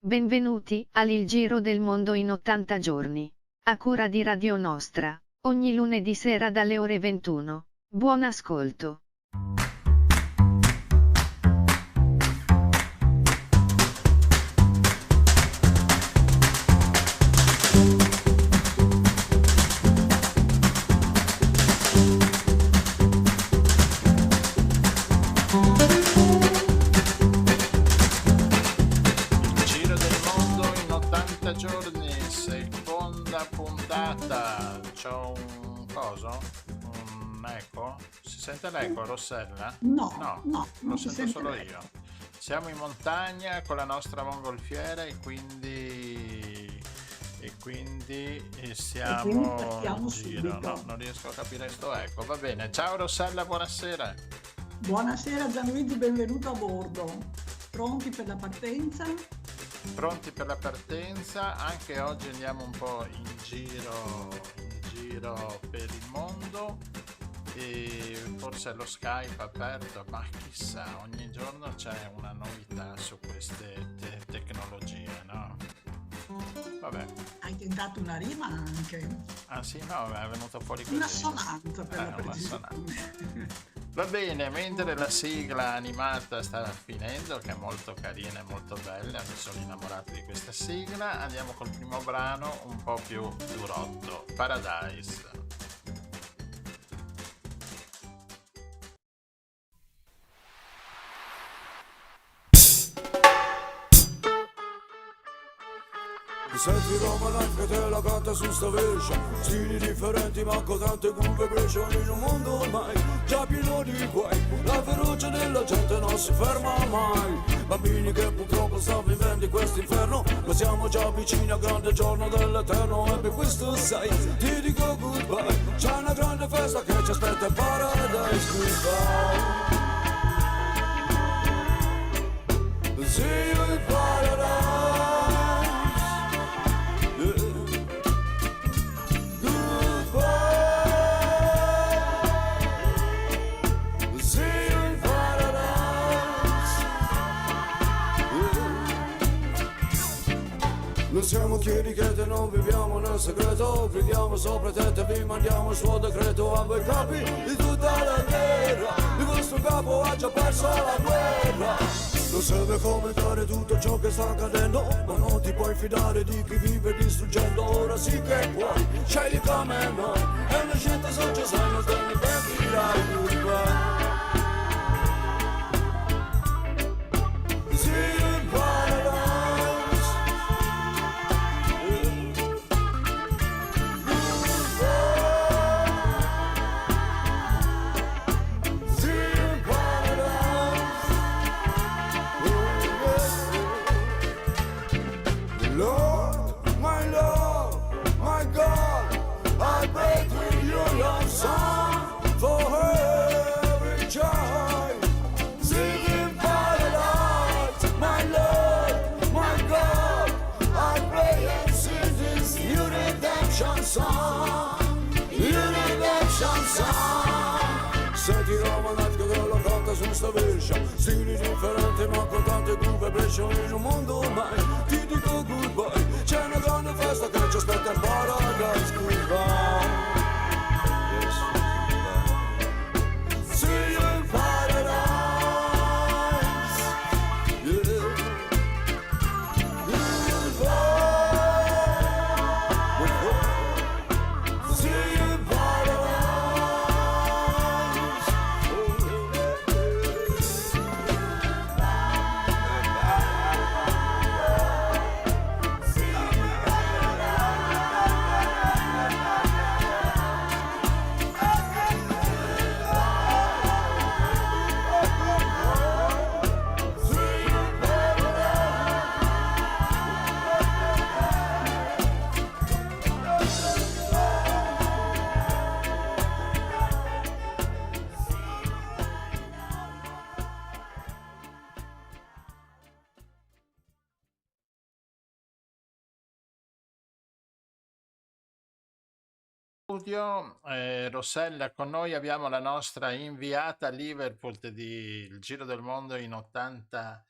Benvenuti al Giro del Mondo in 80 giorni. A cura di Radio Nostra, ogni lunedì sera dalle ore 21. Buon ascolto. Giro del mondo in 80 giorni, seconda puntata. C'ho un coso? Un eco? Si sente l'eco, Rossella? No, No, no, lo non si sento sente solo l'eco. io. Siamo in montagna con la nostra mongolfiera e quindi siamo partiamo in giro. subito. No, non riesco a capire sto eco. Va bene, ciao Rossella, buonasera. Buonasera Gianluigi, benvenuto a bordo. Pronti per la partenza? Pronti per la partenza, anche oggi andiamo un po' in giro per il mondo e forse lo Skype aperto, ma chissà, ogni giorno c'è una novità su queste tecnologie, no? Vabbè, Hai tentato una rima anche, ah sì, no, è venuto fuori così. un'assonanza per la Una precisione. Va bene, mentre la sigla animata sta finendo, che è molto carina e molto bella, mi sono innamorato di questa sigla, andiamo col primo brano un po' più durotto, Paradise. Mi senti come life che te la canta su sta vescia. Stili differenti ma con tante curve breccia. In un mondo ormai già pieno di guai. La ferocia della gente non si ferma mai. Bambini che purtroppo stanno vivendo in questo inferno, ma siamo già vicini al grande giorno dell'eterno. E per questo sai, ti dico goodbye. C'è una grande festa che ci aspetta in Paradise. Goodbye. See you in Paradise. Non siamo chierichete, non viviamo nel segreto. Viviamo sopra te e vi mandiamo il suo decreto. A voi capi di tutta la terra. Il vostro capo ha già perso la guerra. Non serve commentare tutto ciò che sta accadendo, ma non ti puoi fidare di chi vive distruggendo. Ora sì che puoi, scegli come noi. È una scelta saggia, sai, non te ne pentirai. Goodbye. See you in paradise. Lord, my love, my God, I pray to you your son for every joy. Sing in paradise, my Lord, my God, I pray and sing this new redemption song, new redemption song. Senti Roma Night che te lo canta su sta vescia. Stili differenti ma con tante curve breccia. In un mondo ormai ti dico goodbye. C'è una grande festa che ci aspetta in Paradise. Goodbye. Yes, goodbye. See you in Paradise. Yeah. Goodbye. See you in Paradise. Studio, Rossella, con noi abbiamo la nostra inviata a Liverpool di Il Giro del Mondo in 80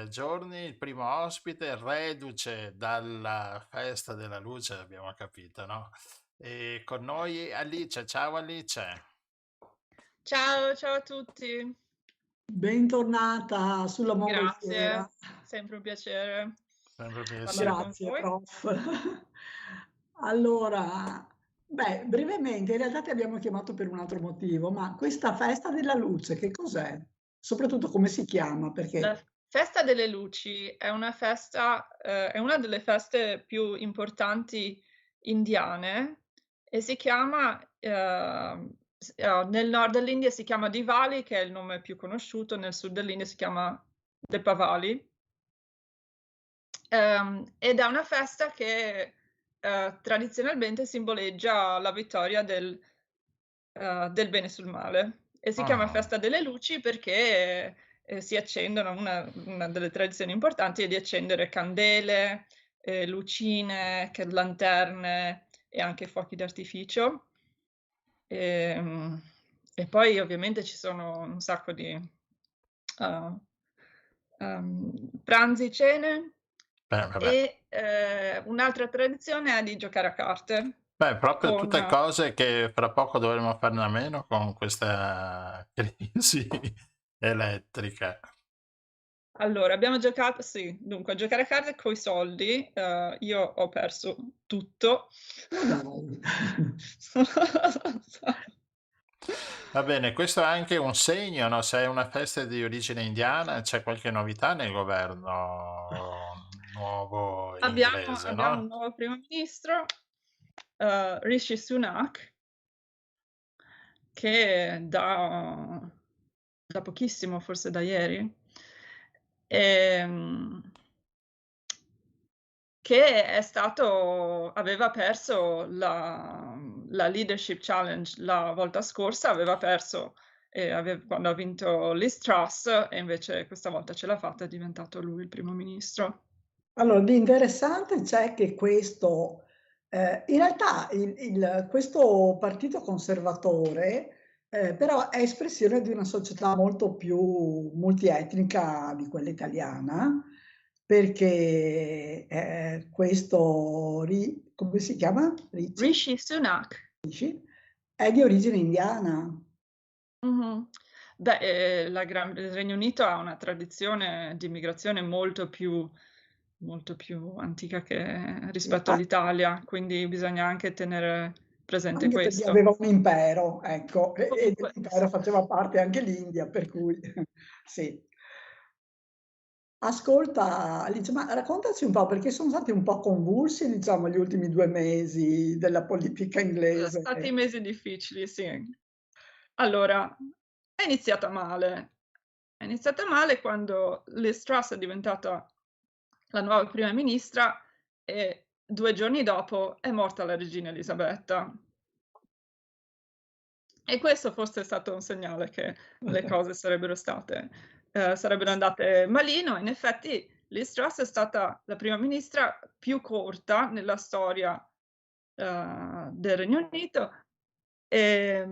giorni, il primo ospite, reduce dalla festa della luce, abbiamo capito, no? E con noi Alice, ciao Alice. Ciao, ciao a tutti. Bentornata sulla Mongolfiera. Grazie, sempre un piacere Sempre un piacere. parlare con Grazie, voi. prof. Allora, beh, brevemente, in realtà ti abbiamo chiamato per un altro motivo, ma questa festa della luce, che cos'è? Soprattutto come si chiama? La Perché Festa delle Luci è una festa, è una delle feste più importanti indiane e si chiama, nel nord dell'India si chiama Diwali, che è il nome più conosciuto, nel sud dell'India si chiama Deepavali. Ed è una festa che tradizionalmente simboleggia la vittoria del bene sul male. E si chiama Ah, Festa delle Luci perché si accendono, una delle tradizioni importanti è di accendere candele, lucine, lanterne e anche fuochi d'artificio. E poi ovviamente ci sono un sacco di pranzi, cene. vabbè. E un'altra tradizione è di giocare a carte. Beh, proprio Con... tutte cose che fra poco dovremo farne a meno con questa crisi elettrica. Allora, abbiamo giocato, sì, dunque, a giocare a carte coi soldi, io ho perso tutto. dai. Va bene, questo è anche un segno, no? Se è una festa di origine indiana, c'è qualche novità nel governo nuovo inglese, Abbiamo un no? nuovo primo ministro, Rishi Sunak, che da pochissimo, forse da ieri, che aveva perso la Leadership Challenge la volta scorsa, aveva perso quando ha vinto Liz Truss, e invece questa volta ce l'ha fatta, è diventato lui il primo ministro. Allora, di interessante c'è che questo, in realtà questo partito conservatore, però è espressione di una società molto più multietnica di quella italiana, perché questo, come si chiama? Rishi Sunak. È di origine indiana. Mhm. Beh, il Regno Unito ha una tradizione di immigrazione molto più antica rispetto all'Italia, quindi bisogna anche tenere presente Anche perché questo. aveva un impero, ecco, e Comunque, dell'impero faceva parte anche l'India, per cui sì. Ascolta, Alice, ma raccontaci un po', perché sono stati un po' convulsi, diciamo, gli ultimi 2 mesi della politica sono inglese. stati mesi difficili, sì. Allora, è iniziata male. È iniziata male quando Liz Truss è diventata la nuova prima ministra e 2 giorni dopo è morta la regina Elisabetta. E questo forse è stato un segnale che le cose sarebbero andate malino. In effetti Liz Truss è stata la prima ministra più corta nella storia del Regno Unito, è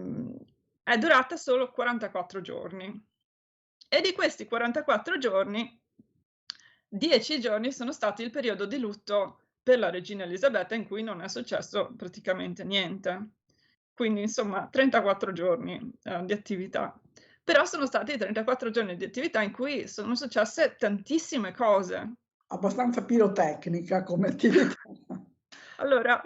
durata solo 44 giorni. E di questi 44 giorni, 10 giorni sono stati il periodo di lutto per la regina Elisabetta, in cui non è successo praticamente niente. Quindi, insomma, 34 giorni di attività. Però sono stati 34 giorni di attività in cui sono successe tantissime cose. Abbastanza pirotecnica come attività. Allora,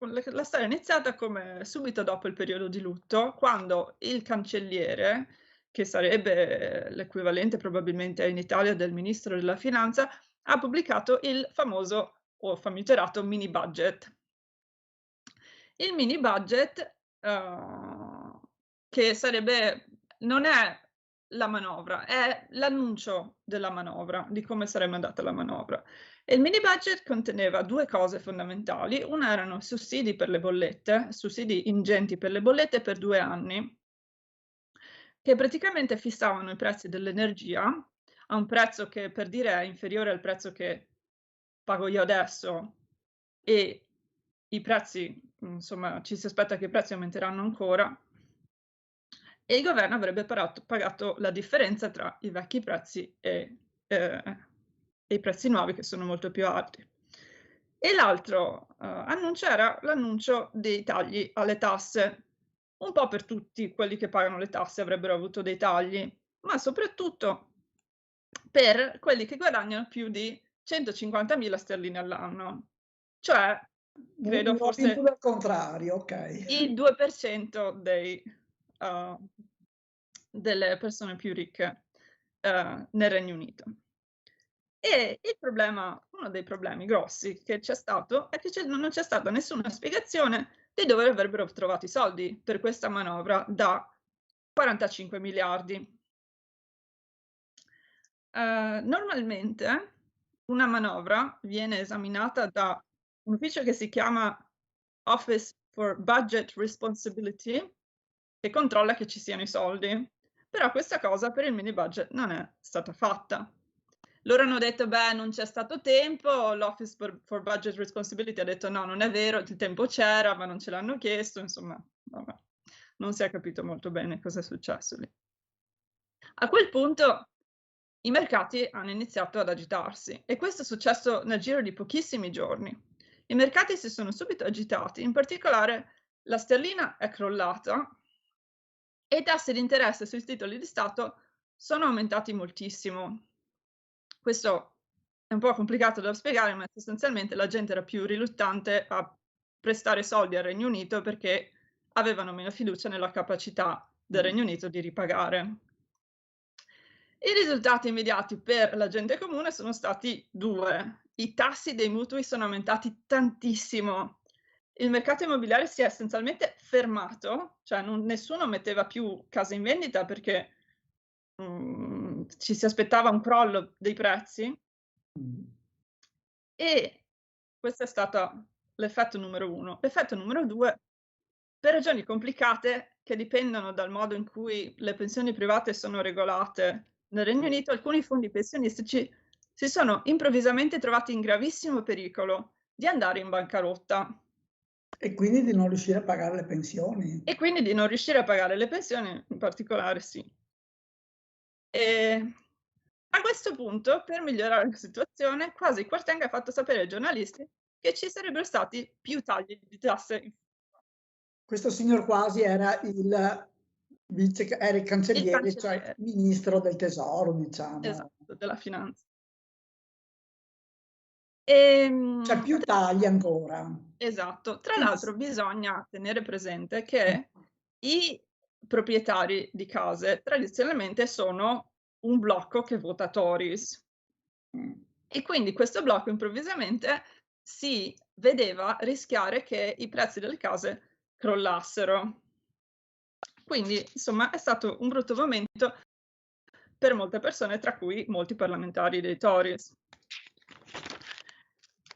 la storia è iniziata come subito dopo il periodo di lutto, quando il cancelliere, che sarebbe l'equivalente probabilmente in Italia del ministro della finanza, ha pubblicato il famoso o famigerato mini budget. Il mini budget, che non è la manovra, è l'annuncio della manovra, di come sarebbe andata la manovra. E il mini budget conteneva 2 cose fondamentali. Una erano sussidi per le bollette, sussidi ingenti per le bollette per 2 anni, che praticamente fissavano i prezzi dell'energia a un prezzo che, per dire, è inferiore al prezzo che pago io adesso, e i prezzi, insomma, ci si aspetta che i prezzi aumenteranno ancora. e il governo avrebbe pagato la differenza tra i vecchi prezzi e i prezzi nuovi, che sono molto più alti. E l'altro annuncio era l'annuncio dei tagli alle tasse. Un po' per tutti quelli che pagano le tasse avrebbero avuto dei tagli, ma soprattutto per quelli che guadagnano più di 150.000 sterline all'anno, cioè credo Non forse il contrario, ok. il 2% delle persone più ricche nel Regno Unito. E uno dei problemi grossi che c'è stato è che non c'è stata nessuna spiegazione di dove avrebbero trovato i soldi per questa manovra da 45 miliardi. Normalmente una manovra viene esaminata da un ufficio che si chiama Office for Budget Responsibility, che controlla che ci siano i soldi. Però questa cosa per il mini budget non è stata fatta. Loro hanno detto, beh, non c'è stato tempo, l'Office for Budget Responsibility ha detto no, non è vero, il tempo c'era, ma non ce l'hanno chiesto, insomma, vabbè. Non si è capito molto bene cosa è successo lì. A quel punto i mercati hanno iniziato ad agitarsi e questo è successo nel giro di pochissimi giorni. I mercati si sono subito agitati, in particolare la sterlina è crollata e i tassi di interesse sui titoli di Stato sono aumentati moltissimo. Questo è un po' complicato da spiegare, ma sostanzialmente la gente era più riluttante a prestare soldi al Regno Unito perché avevano meno fiducia nella capacità del Regno Unito di ripagare. I risultati immediati per la gente comune sono stati due. I tassi dei mutui sono aumentati tantissimo. Il mercato immobiliare si è essenzialmente fermato, cioè nessuno metteva più case in vendita perché ci si aspettava un crollo dei prezzi. E questo è stato l'effetto numero 1. L'effetto numero 2, per ragioni complicate che dipendono dal modo in cui le pensioni private sono regolate nel Regno Unito, alcuni fondi pensionistici si sono improvvisamente trovati in gravissimo pericolo di andare in bancarotta. E quindi di non riuscire a pagare le pensioni. E quindi di non riuscire a pagare le pensioni, in particolare, sì. E a questo punto, per migliorare la situazione, Kwasi Kwarteng ha fatto sapere ai giornalisti che ci sarebbero stati più tagli di tasse. Questo signor Quasi era il cancelliere, cioè cancelliere. ministro del tesoro, diciamo. Esatto, della finanza. Cioè più tagli ancora. Esatto. Tra l'altro bisogna tenere presente che i proprietari di case tradizionalmente sono un blocco che vota Tories. E quindi questo blocco improvvisamente si vedeva rischiare che i prezzi delle case crollassero. Quindi, insomma, è stato un brutto momento per molte persone, tra cui molti parlamentari dei Tories.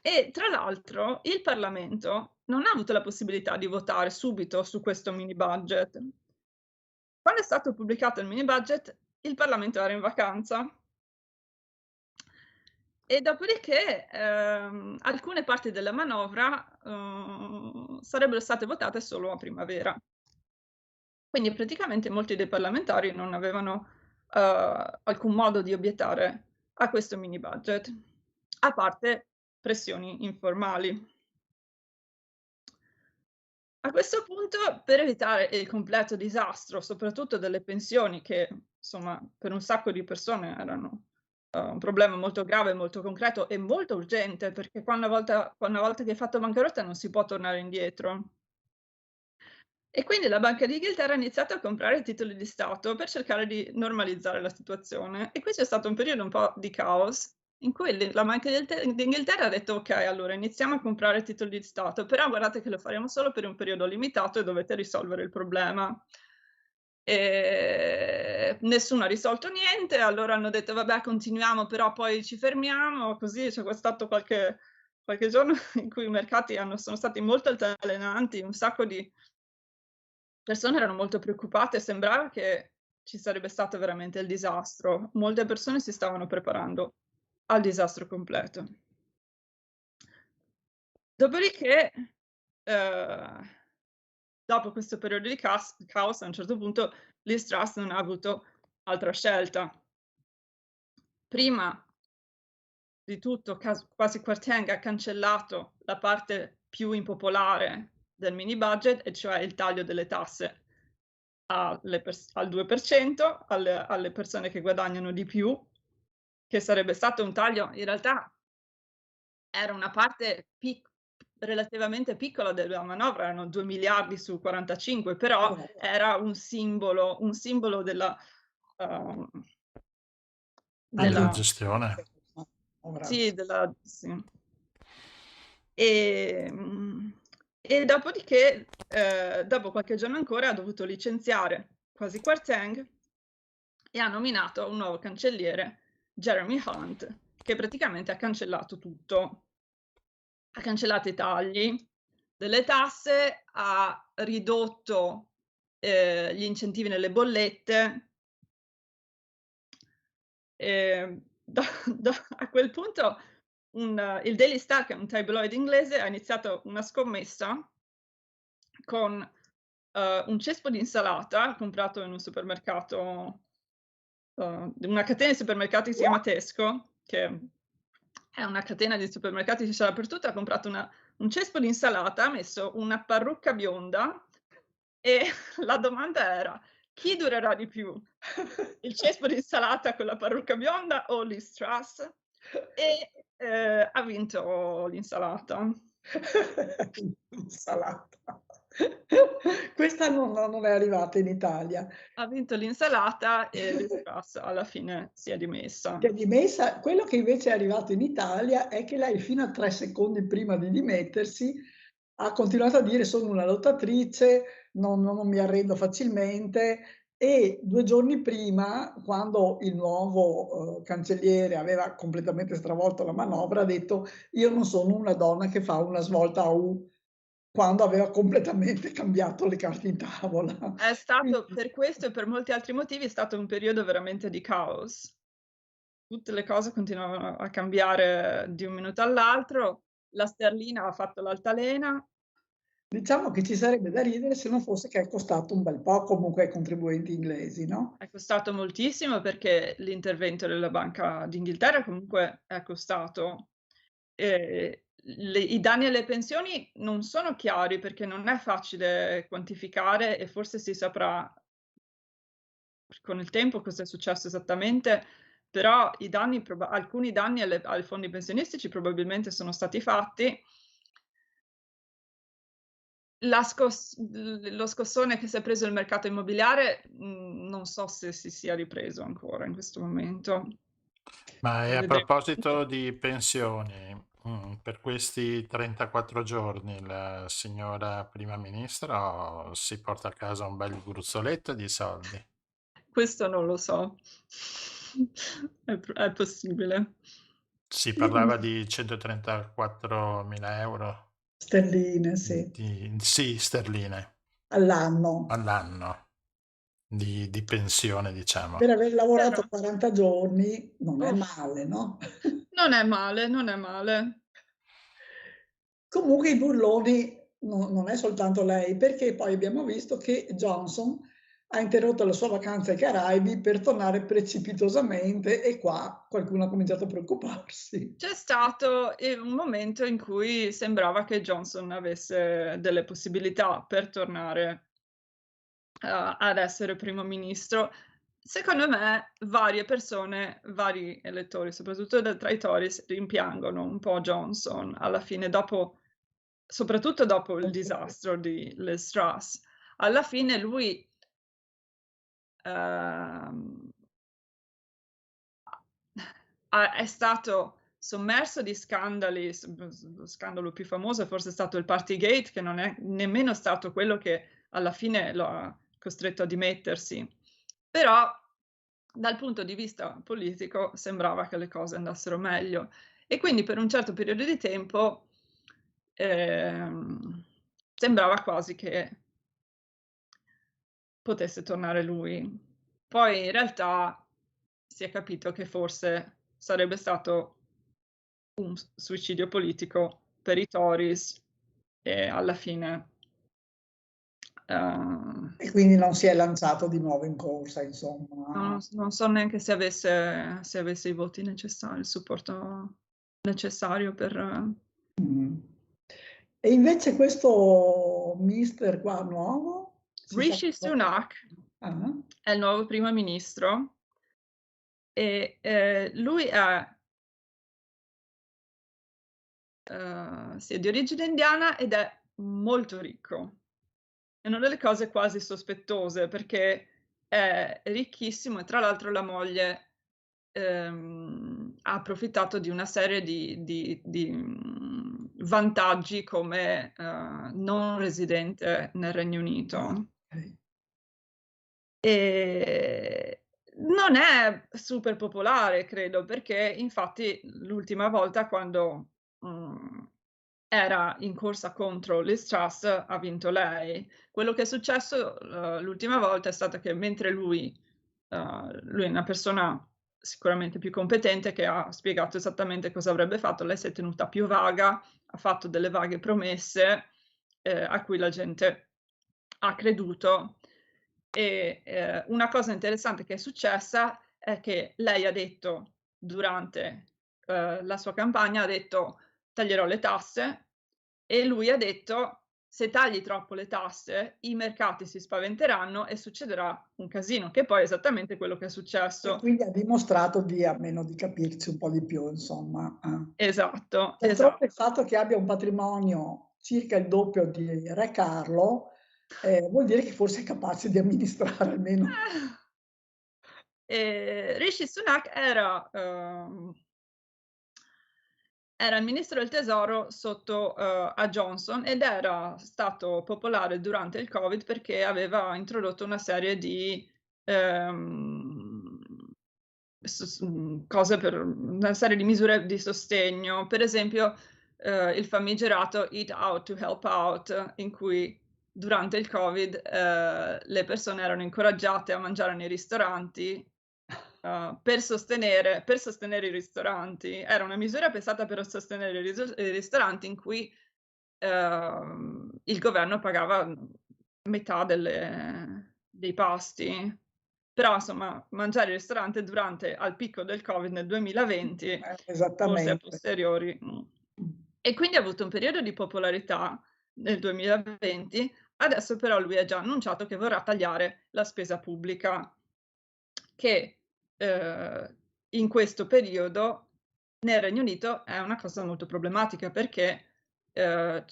E tra l'altro il Parlamento non ha avuto la possibilità di votare subito su questo mini budget. Quando è stato pubblicato il mini budget, il Parlamento era in vacanza. E dopodiché alcune parti della manovra sarebbero state votate solo a primavera. Quindi praticamente molti dei parlamentari non avevano alcun modo di obiettare a questo mini budget, a parte pressioni informali. A questo punto, per evitare il completo disastro, soprattutto delle pensioni, che insomma per un sacco di persone erano un problema molto grave, molto concreto e molto urgente, perché una volta che hai fatto bancarotta non si può tornare indietro. E quindi la Banca d'Inghilterra ha iniziato a comprare titoli di Stato per cercare di normalizzare la situazione. E qui c'è stato un periodo un po' di caos, in cui la Banca d'Inghilterra ha detto ok, allora iniziamo a comprare titoli di Stato, però guardate che lo faremo solo per un periodo limitato e dovete risolvere il problema. E nessuno ha risolto niente, allora hanno detto vabbè continuiamo, però poi ci fermiamo, così c'è stato qualche giorno in cui i mercati sono stati molto altalenanti, un sacco di persone erano molto preoccupate, sembrava che ci sarebbe stato veramente il disastro. Molte persone si stavano preparando al disastro completo. Dopodiché, dopo questo periodo di caos, a un certo punto Liz Truss non ha avuto altra scelta. Prima di tutto, Kwasi Kwarteng ha cancellato la parte più impopolare del mini budget, e cioè il taglio delle tasse al 2% alle persone che guadagnano di più, che sarebbe stato un taglio, in realtà era una parte relativamente piccola della manovra, erano 2 miliardi su 45, però era un simbolo della della gestione. Sì, sì. E dopodiché, dopo qualche giorno ancora, ha dovuto licenziare Kwasi Kwarteng e ha nominato un nuovo cancelliere, Jeremy Hunt, che praticamente ha cancellato tutto. Ha cancellato i tagli delle tasse, ha ridotto gli incentivi nelle bollette. A quel punto il Daily Star, che è un tabloid inglese, ha iniziato una scommessa con un cespo di insalata comprato in un supermercato, una catena di supermercati che si chiama Tesco, che è una catena di supermercati che c'è dappertutto. Ha comprato un cespo di insalata, ha messo una parrucca bionda e la domanda era: chi durerà di più? Il cespo di insalata con la parrucca bionda o Liz Truss? E ha vinto l'insalata. L'insalata. Questa non è arrivata in Italia. Ha vinto l'insalata e Liz Truss alla fine si è dimessa. Che è dimessa. Quello che invece è arrivato in Italia è che lei, fino a 3 secondi prima di dimettersi, ha continuato a dire: sono una lottatrice, non mi arrendo facilmente. E 2 giorni prima, quando il nuovo cancelliere aveva completamente stravolto la manovra, ha detto: io non sono una donna che fa una svolta a U, quando aveva completamente cambiato le carte in tavola. È stato, per questo e per molti altri motivi, è stato un periodo veramente di caos. Tutte le cose continuavano a cambiare di un minuto all'altro. La sterlina ha fatto l'altalena. Diciamo che ci sarebbe da ridere se non fosse che è costato un bel po' comunque ai contribuenti inglesi, no? È costato moltissimo, perché l'intervento della Banca d'Inghilterra comunque è costato. I danni alle pensioni non sono chiari, perché non è facile quantificare, e forse si saprà con il tempo cosa è successo esattamente, però alcuni danni ai fondi pensionistici probabilmente sono stati fatti. Lo scossone che si è preso il mercato immobiliare, non so se si sia ripreso ancora in questo momento. Ma a proposito di pensioni, per questi 34 giorni la signora Prima Ministra si porta a casa un bel gruzzoletto di soldi? Questo non lo so. È possibile. Si parlava di 134.000 euro Sterline, sì, sì, sterline all'anno. di pensione, diciamo. Per aver lavorato Però 40 giorni non è Uff. male, no? Non è male, non è male. Comunque i burloni non è soltanto lei, perché poi abbiamo visto che Johnson ha interrotto la sua vacanza ai Caraibi per tornare precipitosamente, e qua qualcuno ha cominciato a preoccuparsi. C'è stato un momento in cui sembrava che Johnson avesse delle possibilità per tornare ad essere primo ministro. Secondo me varie persone, vari elettori, soprattutto tra i Tories, rimpiangono un po' Johnson alla fine, soprattutto dopo il disastro di Liz Truss. Alla fine lui è stato sommerso di scandali. Lo scandalo più famoso è forse stato il Partygate, che non è nemmeno stato quello che alla fine lo ha costretto a dimettersi. Però dal punto di vista politico sembrava che le cose andassero meglio, e quindi per un certo periodo di tempo sembrava quasi che potesse tornare lui. Poi in realtà si è capito che forse sarebbe stato un suicidio politico per i Tories, e alla fine E quindi non si è lanciato di nuovo in corsa, insomma. non so neanche se avesse i voti necessari, il supporto necessario per... Mm. E invece questo mister qua nuovo? Rishi Sunak Ah, è il nuovo primo ministro e lui sì, è di origine indiana ed è molto ricco. È una delle cose quasi sospettose perché è ricchissimo e tra l'altro la moglie ha approfittato di una serie di vantaggi come non residente nel Regno Unito. ok. E non è super popolare, credo, perché infatti l'ultima volta quando era in corsa contro Liz Truss ha vinto lei. Quello che è successo l'ultima volta è stato che mentre lui è una persona sicuramente più competente che ha spiegato esattamente cosa avrebbe fatto, lei si è tenuta più vaga, ha fatto delle vaghe promesse a cui la gente ha creduto. E una cosa interessante che è successa è che lei ha detto durante la sua campagna, ha detto taglierò le tasse e lui ha detto se tagli troppo le tasse i mercati si spaventeranno e succederà un casino, che poi è esattamente quello che è E successo. quindi ha dimostrato almeno di capirci un po' di più, insomma. Esatto, D'altronde esatto. il fatto che abbia un patrimonio circa il doppio di Re Carlo vuol dire che forse è capace di amministrare almeno. Rishi Sunak era il ministro del tesoro sotto a Johnson ed era stato popolare durante il Covid perché aveva introdotto una serie di cose per una serie di misure di sostegno, per esempio il famigerato Eat Out to Help Out, in cui durante il Covid le persone erano incoraggiate a mangiare nei ristoranti per sostenere i ristoranti. Era una misura pensata per sostenere i ristoranti in cui il governo pagava metà dei pasti. Però insomma, mangiare al ristorante al picco del Covid nel 2020, forse a Esattamente. posteriori. E quindi ha avuto un periodo di popolarità nel 2020, adesso però lui ha già annunciato che vorrà tagliare la spesa pubblica, che in questo periodo nel Regno Unito è una cosa molto problematica perché ci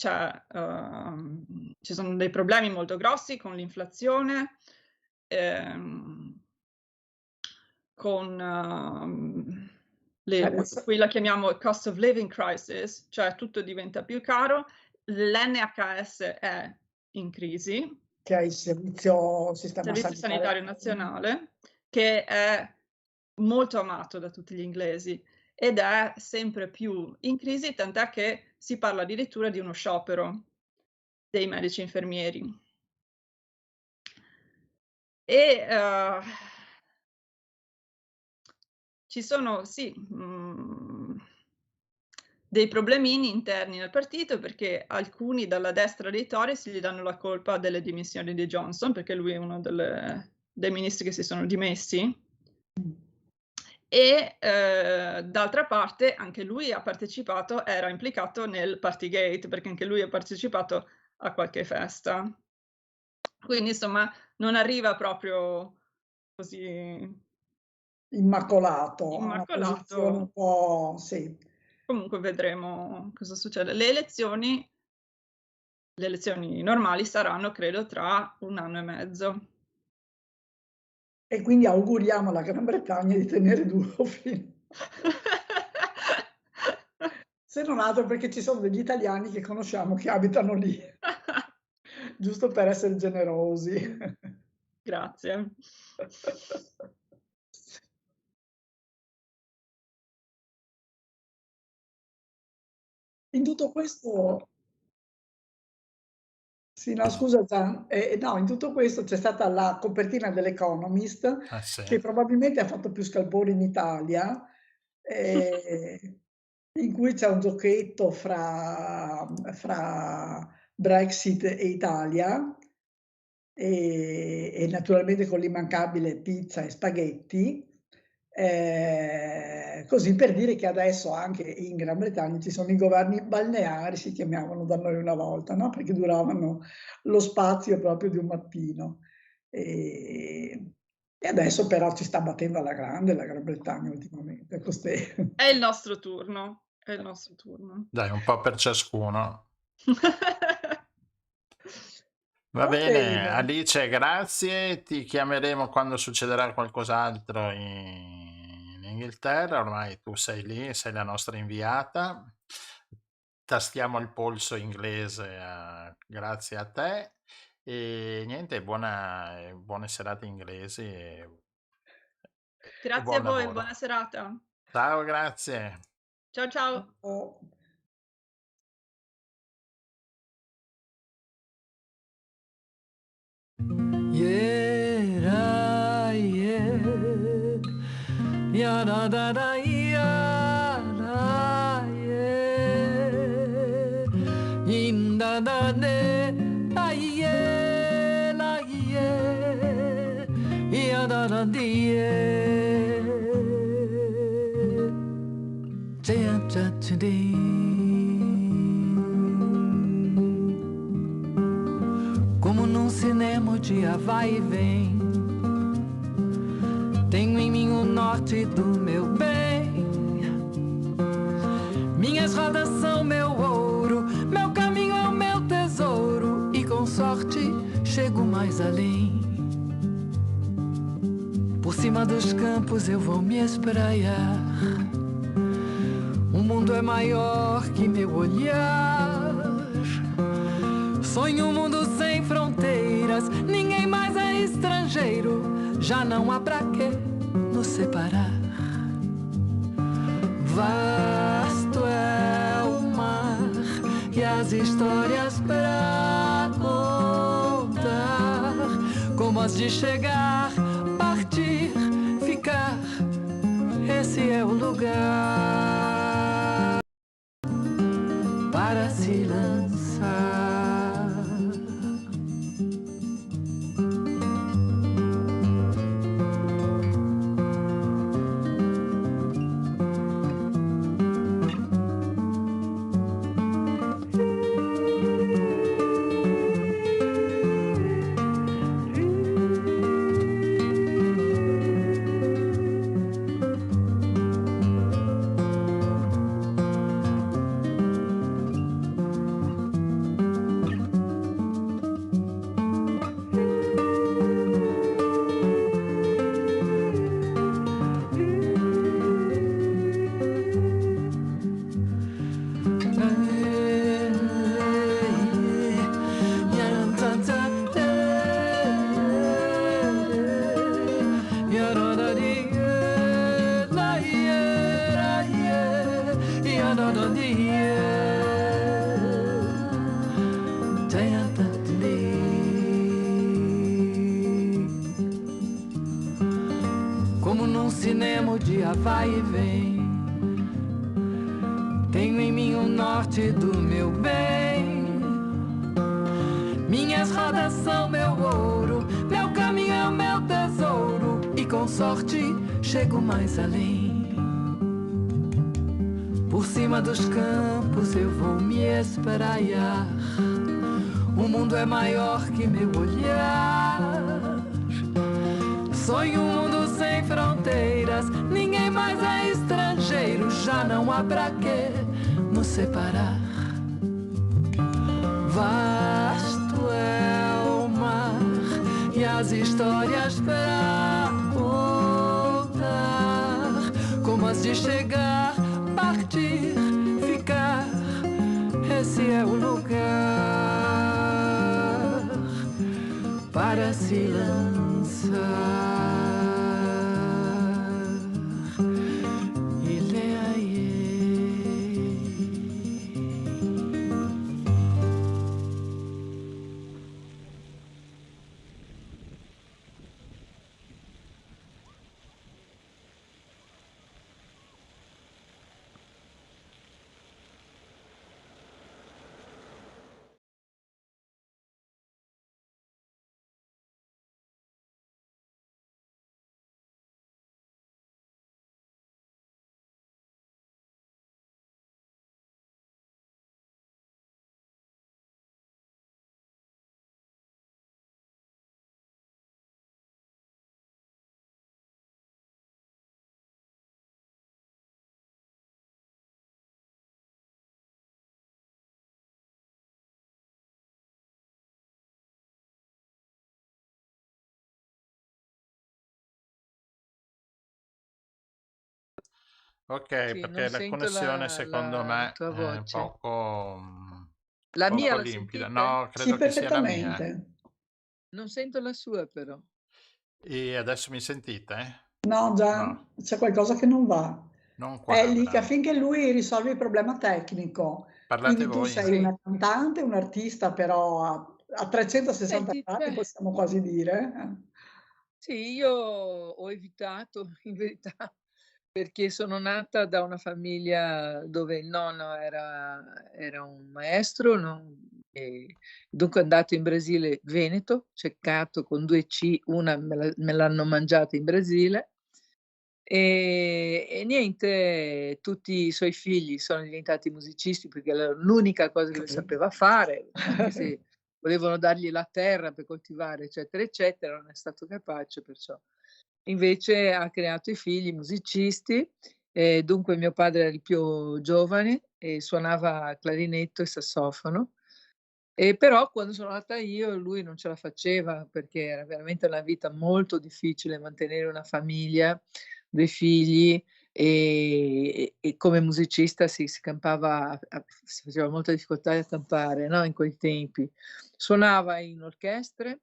sono dei problemi molto grossi con l'inflazione, con qui la chiamiamo cost of living crisis, cioè tutto diventa più caro, l'NHS è in crisi, che è il Servizio Sanitario Nazionale, che è molto amato da tutti gli inglesi ed è sempre più in crisi, tant'è che si parla addirittura di uno sciopero dei medici infermieri. E ci sono, sì, dei problemini interni nel partito perché alcuni dalla destra dei Tories gli danno la colpa delle dimissioni di Johnson, perché lui è uno dei ministri che si sono dimessi. E d'altra parte anche lui ha partecipato, era implicato nel Partygate, perché anche lui ha partecipato a qualche festa. Quindi insomma non arriva proprio così immacolato, una posizione immacolato. un po', sì. Comunque vedremo cosa succede. Le elezioni normali saranno credo tra 1 anno e mezzo. E quindi auguriamo alla Gran Bretagna di tenere duro fino se non altro perché ci sono degli italiani che conosciamo che abitano lì, giusto per essere generosi. Grazie. In tutto questo sì, no, scusa Gian, no, in tutto questo c'è stata la copertina dell'Economist, Sì. che probabilmente ha fatto più scalpore in Italia, in cui c'è un giochetto fra Brexit e Italia, e naturalmente con l'immancabile pizza e spaghetti, così per dire che adesso anche in Gran Bretagna ci sono i governi balneari, si chiamavano da noi una volta, no, perché duravano lo spazio proprio di un mattino. Ehm, e adesso però ci sta battendo alla grande la Gran Bretagna ultimamente, coste È il nostro turno, è il nostro turno. Dai, un po' per ciascuno. Va Va bene, bene. Alice, grazie. Ti chiameremo quando succederà qualcos'altro in Inghilterra. Ormai tu sei lì, sei la nostra inviata. Tastiamo il polso inglese, grazie a te. E niente, buone serate inglesi e Grazie a buon voi, lavoro. buona serata. Ciao, grazie. Ciao ciao. Oh. Yeah, da, yeah, ya da da da, ya da, yeah, in da da de, da yeah, la yeah, ya da da di, yeah, ja ja today. Como num cinema o dia vai e vem. Tenho em mim o norte do meu bem. Minhas rodas são meu ouro, meu caminho é o meu tesouro. E com sorte chego mais além. Por cima dos campos eu vou me espraiar. O mundo é maior que meu olhar. Sonho um mundo sem fronteiras, ninguém mais é estrangeiro, já não há pra que nos separar. Vasto é o mar e as histórias pra contar, como as de chegar, partir, ficar, esse é o lugar para se lançar. Como num cinema o dia vai e vem. Tenho em mim o norte do meu bem. Minhas rodas são meu ouro, meu caminho é o meu tesouro. E com sorte chego mais além. Por cima dos campos eu vou me espraiar. O mundo é maior que meu olhar. Sonho um mundo sem fronteiras, ninguém mais é estrangeiro, já não há pra que nos separar. Vasto é o mar e as histórias pra contar, como as de chegar, partir, ficar, esse é o lugar para se lançar. Ok, Sì, perché non la sento connessione secondo la me tua è voce. La mia poco la limpida. sentite? No, Sì, credo che sia la mia. perfettamente. Non sento la sua però. E adesso mi sentite? No, già No, c'è qualcosa che non va. non È lì che quadra. affinché lui risolve il problema tecnico. Parlate Quindi tu voi? sei Sì. una cantante, un artista, però a 360 Senti, gradi possiamo quasi dire. sì, io ho evitato in verità perché sono nata da una famiglia dove il nonno era un maestro, no? E dunque è andato in Brasile Veneto, ceccato con 2 C, una me l'hanno mangiata in Brasile. E niente, tutti i suoi figli sono diventati musicisti perché era l'unica cosa che lui sapeva fare, anche se volevano dargli la terra per coltivare, eccetera, eccetera, non è stato capace, perciò invece ha creato i figli musicisti, e dunque mio padre era il più giovane e suonava clarinetto e sassofono. E però quando sono nata io lui non ce la faceva perché era veramente una vita molto difficile mantenere una famiglia, 2 figli e come musicista si campava si faceva molta difficoltà a campare, no, in quei tempi. Suonava in orchestre,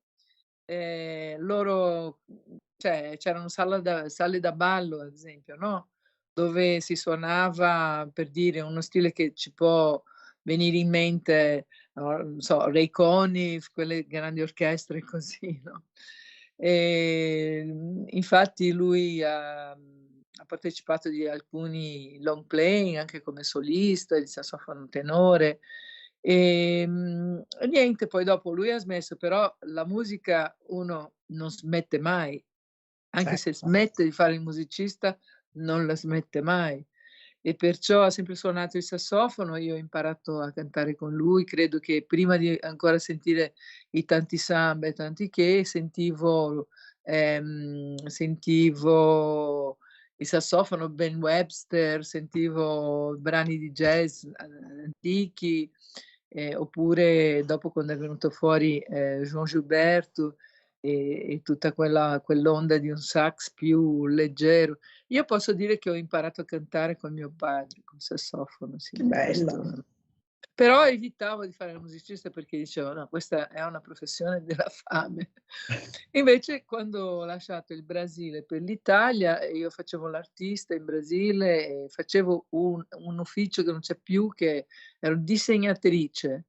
loro cioè c'erano sale da ballo ad esempio, no, dove si suonava, per dire, uno stile che ci può venire in mente, non so, Ray Conniff, quelle grandi orchestre così, no. Infatti lui ha partecipato di alcuni long play anche come solista, di sassofono tenore. E niente, poi dopo lui ha smesso, però la musica uno non smette mai, anche se Certo. smette di fare il musicista, non la smette mai. E perciò ha sempre suonato il sassofono, io ho imparato a cantare con lui, credo che prima di ancora sentire i tanti samba e tanti che, sentivo il sassofono Ben Webster, sentivo brani di jazz antichi, oppure dopo quando è venuto fuori Jean Gilberto e tutta quell'onda di un sax più leggero. Io posso dire che ho imparato a cantare con mio padre, col sassofono, sì, Che bello. questo. Però evitavo di fare il musicista perché dicevo: no, questa è una professione della fame. Invece, quando ho lasciato il Brasile per l'Italia, io facevo l'artista in Brasile e facevo un ufficio che non c'è più, che ero disegnatrice.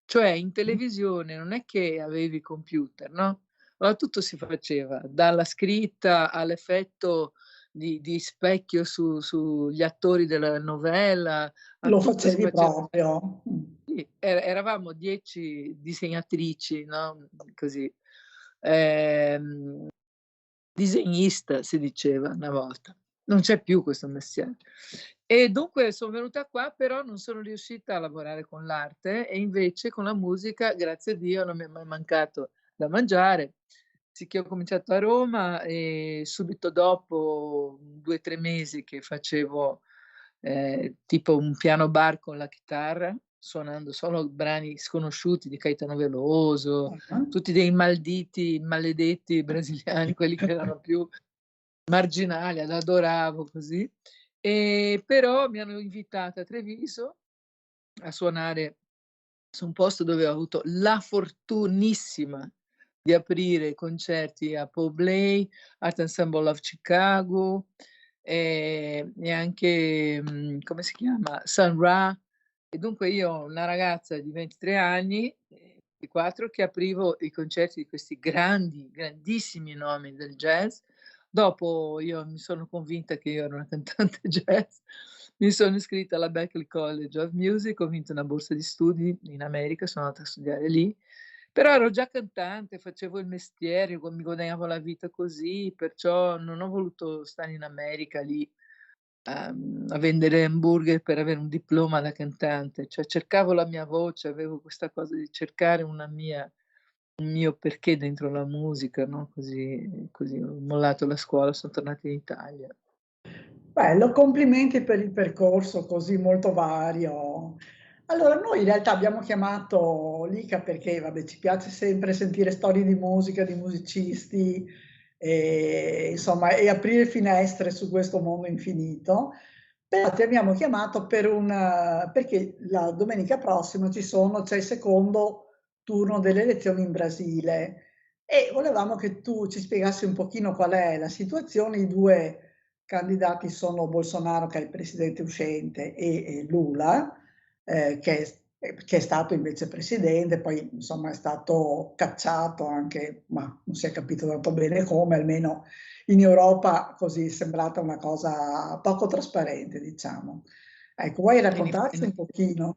Cioè in televisione non è che avevi i computer, no? Allora tutto si faceva, dalla scritta all'effetto di specchio sugli attori della novella, a Lo tutto si facevi faceva. proprio. Sì, eravamo 10 disegnatrici, no? Così. Ehm, Disegnista si diceva una volta. Non c'è più questo mestiere. E dunque sono venuta qua, però non sono riuscita a lavorare con l'arte e invece con la musica, grazie a Dio, non mi è mai mancato da mangiare. Sicché ho cominciato a Roma e subito dopo 2 o 3 mesi che facevo tipo un piano bar con la chitarra, suonando solo brani sconosciuti di Caetano Veloso, Ah. tutti dei maledetti brasiliani, quelli che erano più marginali, adoravo così. Però mi hanno invitata a Treviso a suonare su un posto dove ho avuto la fortunissima di aprire concerti a Paul Bley, Art Ensemble of Chicago, e anche, come si chiama, Sun Ra. E dunque io, una ragazza di 23 anni, 24, che aprivo i concerti di questi grandissimi nomi del jazz. Dopo io mi sono convinta che io ero una cantante jazz, mi sono iscritta alla Berklee College of Music, ho vinto una borsa di studi in America, sono andata a studiare lì, però ero già cantante, facevo il mestiere, mi guadagnavo la vita così, perciò non ho voluto stare in America lì a vendere hamburger per avere un diploma da cantante, cioè cercavo la mia voce, avevo questa cosa di cercare un mio perché dentro la musica, no? Così ho mollato la scuola, sono tornata in Italia. Bello, complimenti per il percorso così molto vario. Allora, noi in realtà abbiamo chiamato Lica perché, vabbè, ci piace sempre sentire storie di musica, di musicisti, e, insomma, e aprire finestre su questo mondo infinito. Però ti abbiamo chiamato perché la domenica prossima c'è il secondo turno delle elezioni in Brasile e volevamo che tu ci spiegassi un pochino qual è la situazione. I due candidati sono Bolsonaro, che è il presidente uscente, e Lula, che è stato invece presidente, poi insomma è stato cacciato anche, ma non si è capito tanto bene come, almeno in Europa così è sembrata una cosa poco trasparente, diciamo. Ecco, vuoi raccontarci un pochino?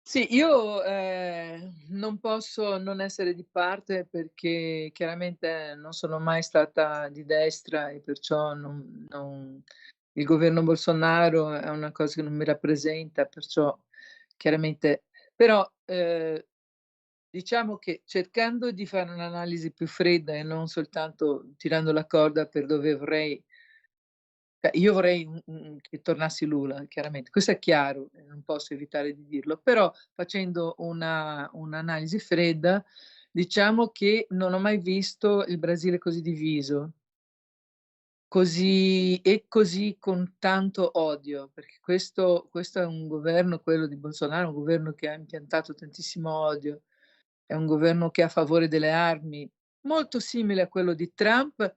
Sì, io non posso non essere di parte perché chiaramente non sono mai stata di destra e perciò il governo Bolsonaro è una cosa che non mi rappresenta, perciò chiaramente, però diciamo che cercando di fare un'analisi più fredda e non soltanto tirando la corda per dove vorrei. Io vorrei che tornassi Lula, chiaramente. Questo è chiaro, non posso evitare di dirlo, però facendo un'analisi fredda, diciamo che non ho mai visto il Brasile così diviso, così con tanto odio, perché questo è un governo, quello di Bolsonaro, un governo che ha impiantato tantissimo odio, è un governo che è a favore delle armi, molto simile a quello di Trump,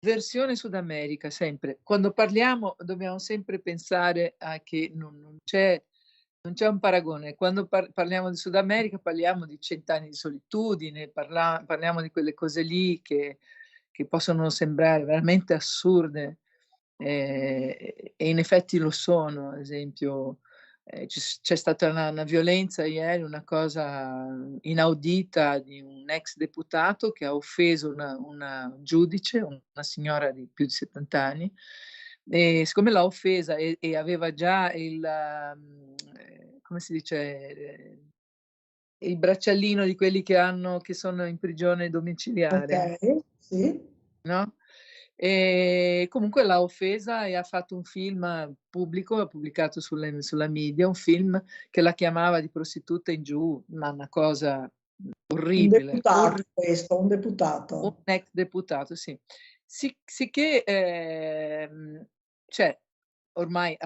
versione Sud America, sempre. Quando parliamo dobbiamo sempre pensare a che non c'è un paragone. Quando parliamo di Sud America parliamo di 100 anni di solitudine, parliamo di quelle cose lì che possono sembrare veramente assurde, e in effetti lo sono. Ad esempio, c'è stata una violenza ieri, una cosa inaudita di un ex deputato che ha offeso una giudice, una signora di più di 70 anni, e siccome l'ha offesa e aveva già come si dice, il braccialino di quelli che sono in prigione domiciliare, Ok, sì. no? E comunque l'ha offesa e ha fatto un film pubblico, ha pubblicato sulla media, un film che la chiamava di prostituta in giù, ma una cosa Un orribile, deputato questo, un un deputato. ex deputato, sì. Sicché cioè, ormai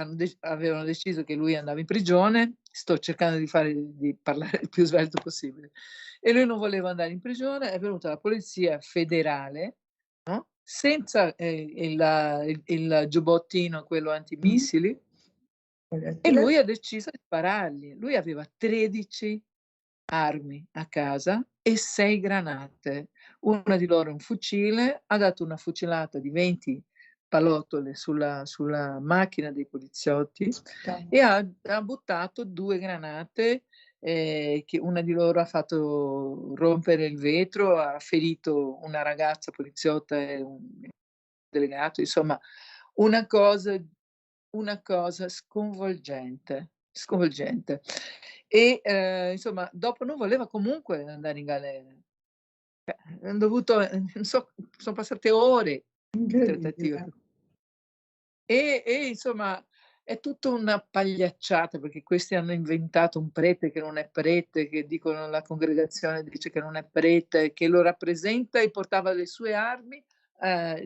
avevano deciso che lui andava in prigione, sto cercando di parlare il più svelto possibile, e lui non voleva andare in prigione, è venuta la polizia federale, no? Senza il giubbottino, quello antimissili, e lui ha deciso di sparargli. Lui aveva 13 armi a casa e 6 granate. Una di loro un fucile, ha dato una fucilata di 20 pallottole sulla macchina dei poliziotti e ha buttato 2 granate, che una di loro ha fatto rompere il vetro, ha ferito una ragazza poliziotta e un delegato, insomma una cosa sconvolgente, sconvolgente. E insomma dopo non voleva comunque andare in galera. Han dovuto non so, son passate ore di trattativa. Incredibile. E insomma è tutta una pagliacciata, perché questi hanno inventato un prete che non è prete, che dicono la congregazione dice che non è prete, che lo rappresenta e portava le sue armi,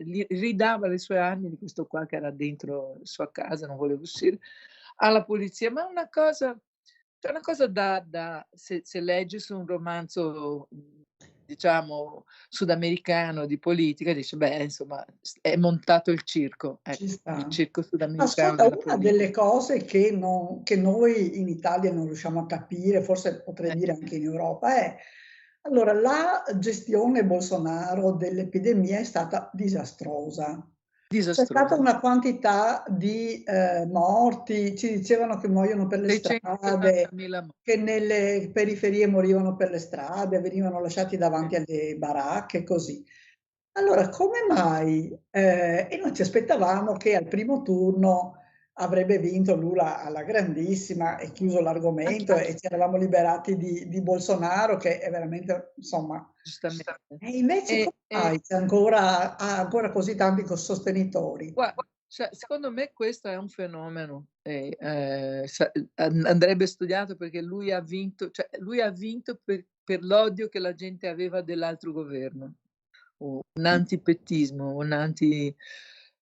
gli ridava le sue armi di questo qua che era dentro sua casa, non voleva uscire, alla polizia. Ma è una cosa, cioè una cosa da se leggi su un romanzo, diciamo sudamericano di politica, dice: "Beh, insomma, è montato il circo", Ci ecco, il sta. circo sudamericano Ascolta, della una politica. delle cose che noi in Italia non riusciamo a capire, forse potrei dire anche in Europa, è allora la gestione Bolsonaro dell'epidemia è stata disastrosa. C'è stata Disastrosa. una quantità di morti, ci dicevano che muoiono per le strade, 680.000 che nelle periferie morivano per le strade, venivano lasciati davanti alle baracche, così. Allora, come mai? E noi ci aspettavamo che al primo turno avrebbe vinto Lula alla grandissima e chiuso l'argomento e ci eravamo liberati di Bolsonaro, che è veramente, insomma. giustamente. E invece come mai ha ancora così tanti sostenitori? Cioè, secondo me questo è un fenomeno, andrebbe studiato, perché lui ha vinto, cioè lui ha vinto per l'odio che la gente aveva dell'altro governo, o un antipettismo,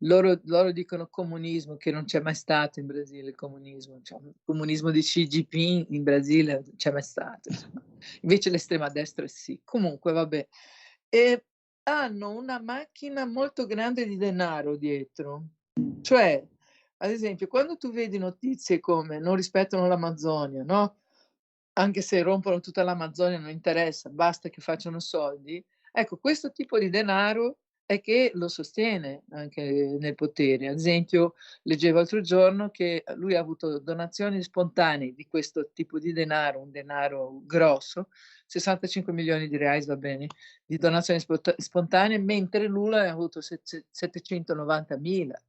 loro dicono comunismo, che non c'è mai stato in Brasile il comunismo, cioè, il comunismo di Xi Jinping in Brasile non c'è mai stato, insomma. Invece l'estrema destra sì. Comunque, vabbè. E hanno una macchina molto grande di denaro dietro. Cioè, ad esempio, quando tu vedi notizie come non rispettano l'Amazzonia, no? Anche se rompono tutta l'Amazzonia non interessa, basta che facciano soldi. Ecco, questo tipo di denaro è che lo sostiene anche nel potere. Ad esempio, leggevo l'altro giorno che lui ha avuto donazioni spontanee di questo tipo di denaro, un denaro grosso, 65 milioni di reais, va bene, di donazioni spontanee, mentre Lula ha avuto 790 mila.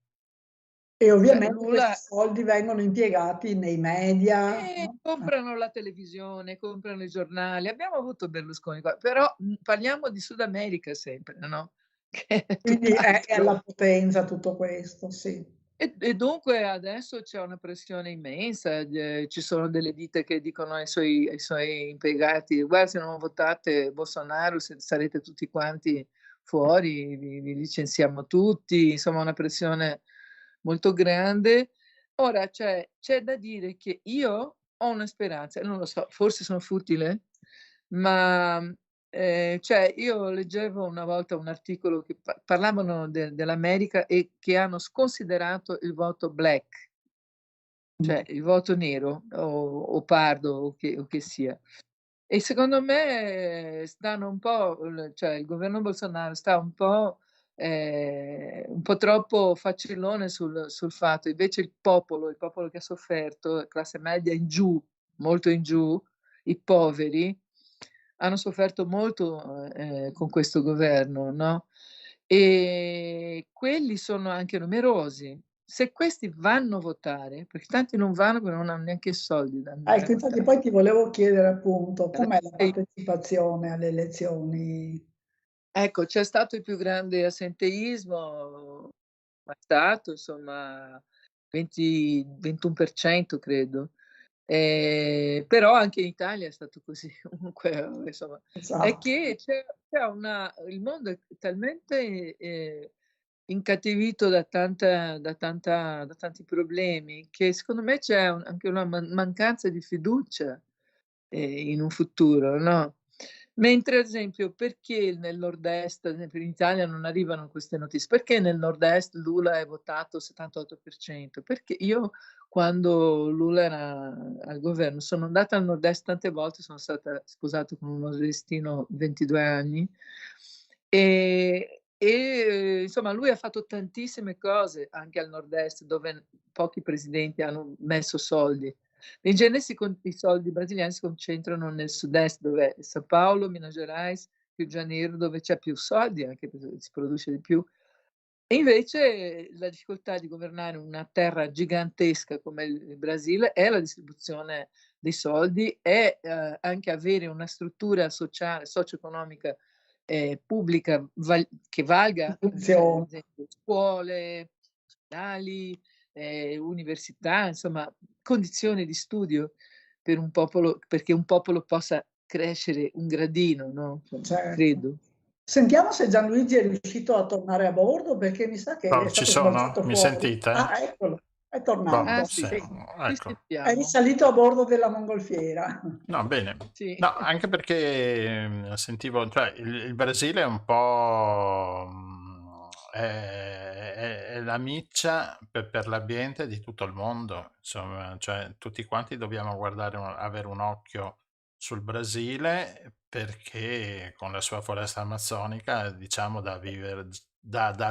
E ovviamente Lula questi soldi vengono impiegati nei media, no? comprano la televisione, comprano i giornali. Abbiamo avuto Berlusconi qua, però parliamo di Sud America sempre, no? Che è Quindi è tutt'altro. alla potenza tutto questo, sì. E dunque adesso c'è una pressione immensa, ci sono delle ditte che dicono ai suoi impiegati: guarda, se non votate Bolsonaro sarete tutti quanti fuori, vi licenziamo tutti, insomma una pressione molto grande. Ora c'è da dire che io ho una speranza, non lo so, forse sono futile, ma cioè io leggevo una volta un articolo che parlavano dell'America e che hanno sconsiderato il voto black, cioè il voto nero o pardo o che sia. E secondo me stanno un po', cioè il governo Bolsonaro sta un po' troppo facilone sul fatto, invece il popolo che ha sofferto, classe media in giù, molto in giù, i poveri, hanno sofferto molto con questo governo, no? E quelli sono anche numerosi. Se questi vanno a votare, perché tanti non vanno perché non hanno neanche i soldi da andare a Ecco, infatti votare. poi ti volevo chiedere appunto com'è la partecipazione alle elezioni. Ecco, c'è stato il più grande assenteismo, è stato insomma 21% credo. Però anche in Italia è stato così, comunque insomma. È Esatto. che il mondo è talmente incattivito da tanti problemi che secondo me c'è anche una mancanza di fiducia in un futuro, no? Mentre ad esempio perché nel nord-est, ad esempio in Italia non arrivano queste notizie? Perché nel nord-est Lula è votato 78%? Perché io quando Lula era al governo sono andata al nord-est tante volte, sono stata sposata con un nordestino 22 anni e insomma lui ha fatto tantissime cose anche al nord-est dove pochi presidenti hanno messo soldi. In genere i soldi brasiliani si concentrano nel sud-est, dove è São Paulo, Minas Gerais, Rio de Janeiro, dove c'è più soldi, anche perché si produce di più. E invece la difficoltà di governare una terra gigantesca come il Brasile è la distribuzione dei soldi, è anche avere una struttura sociale, socio-economica pubblica che valga, cioè, ad esempio, scuole, ospedali, università, insomma, condizioni di studio per un popolo, perché un popolo possa crescere un gradino, no? Certo. Credo. Sentiamo se Gianluigi è riuscito a tornare a bordo perché mi sa che è Ci stato sono? sbalzato Mi fuori. sentite? Ah, eccolo, è tornato. Sì, Sì, ecco. È risalito a bordo della mongolfiera. No, bene. Sì. No, anche perché sentivo, cioè il Brasile è un po' è la miccia per l'ambiente di tutto il mondo, insomma, cioè tutti quanti dobbiamo guardare, avere un occhio sul Brasile perché con la sua foresta amazzonica diciamo da vivere,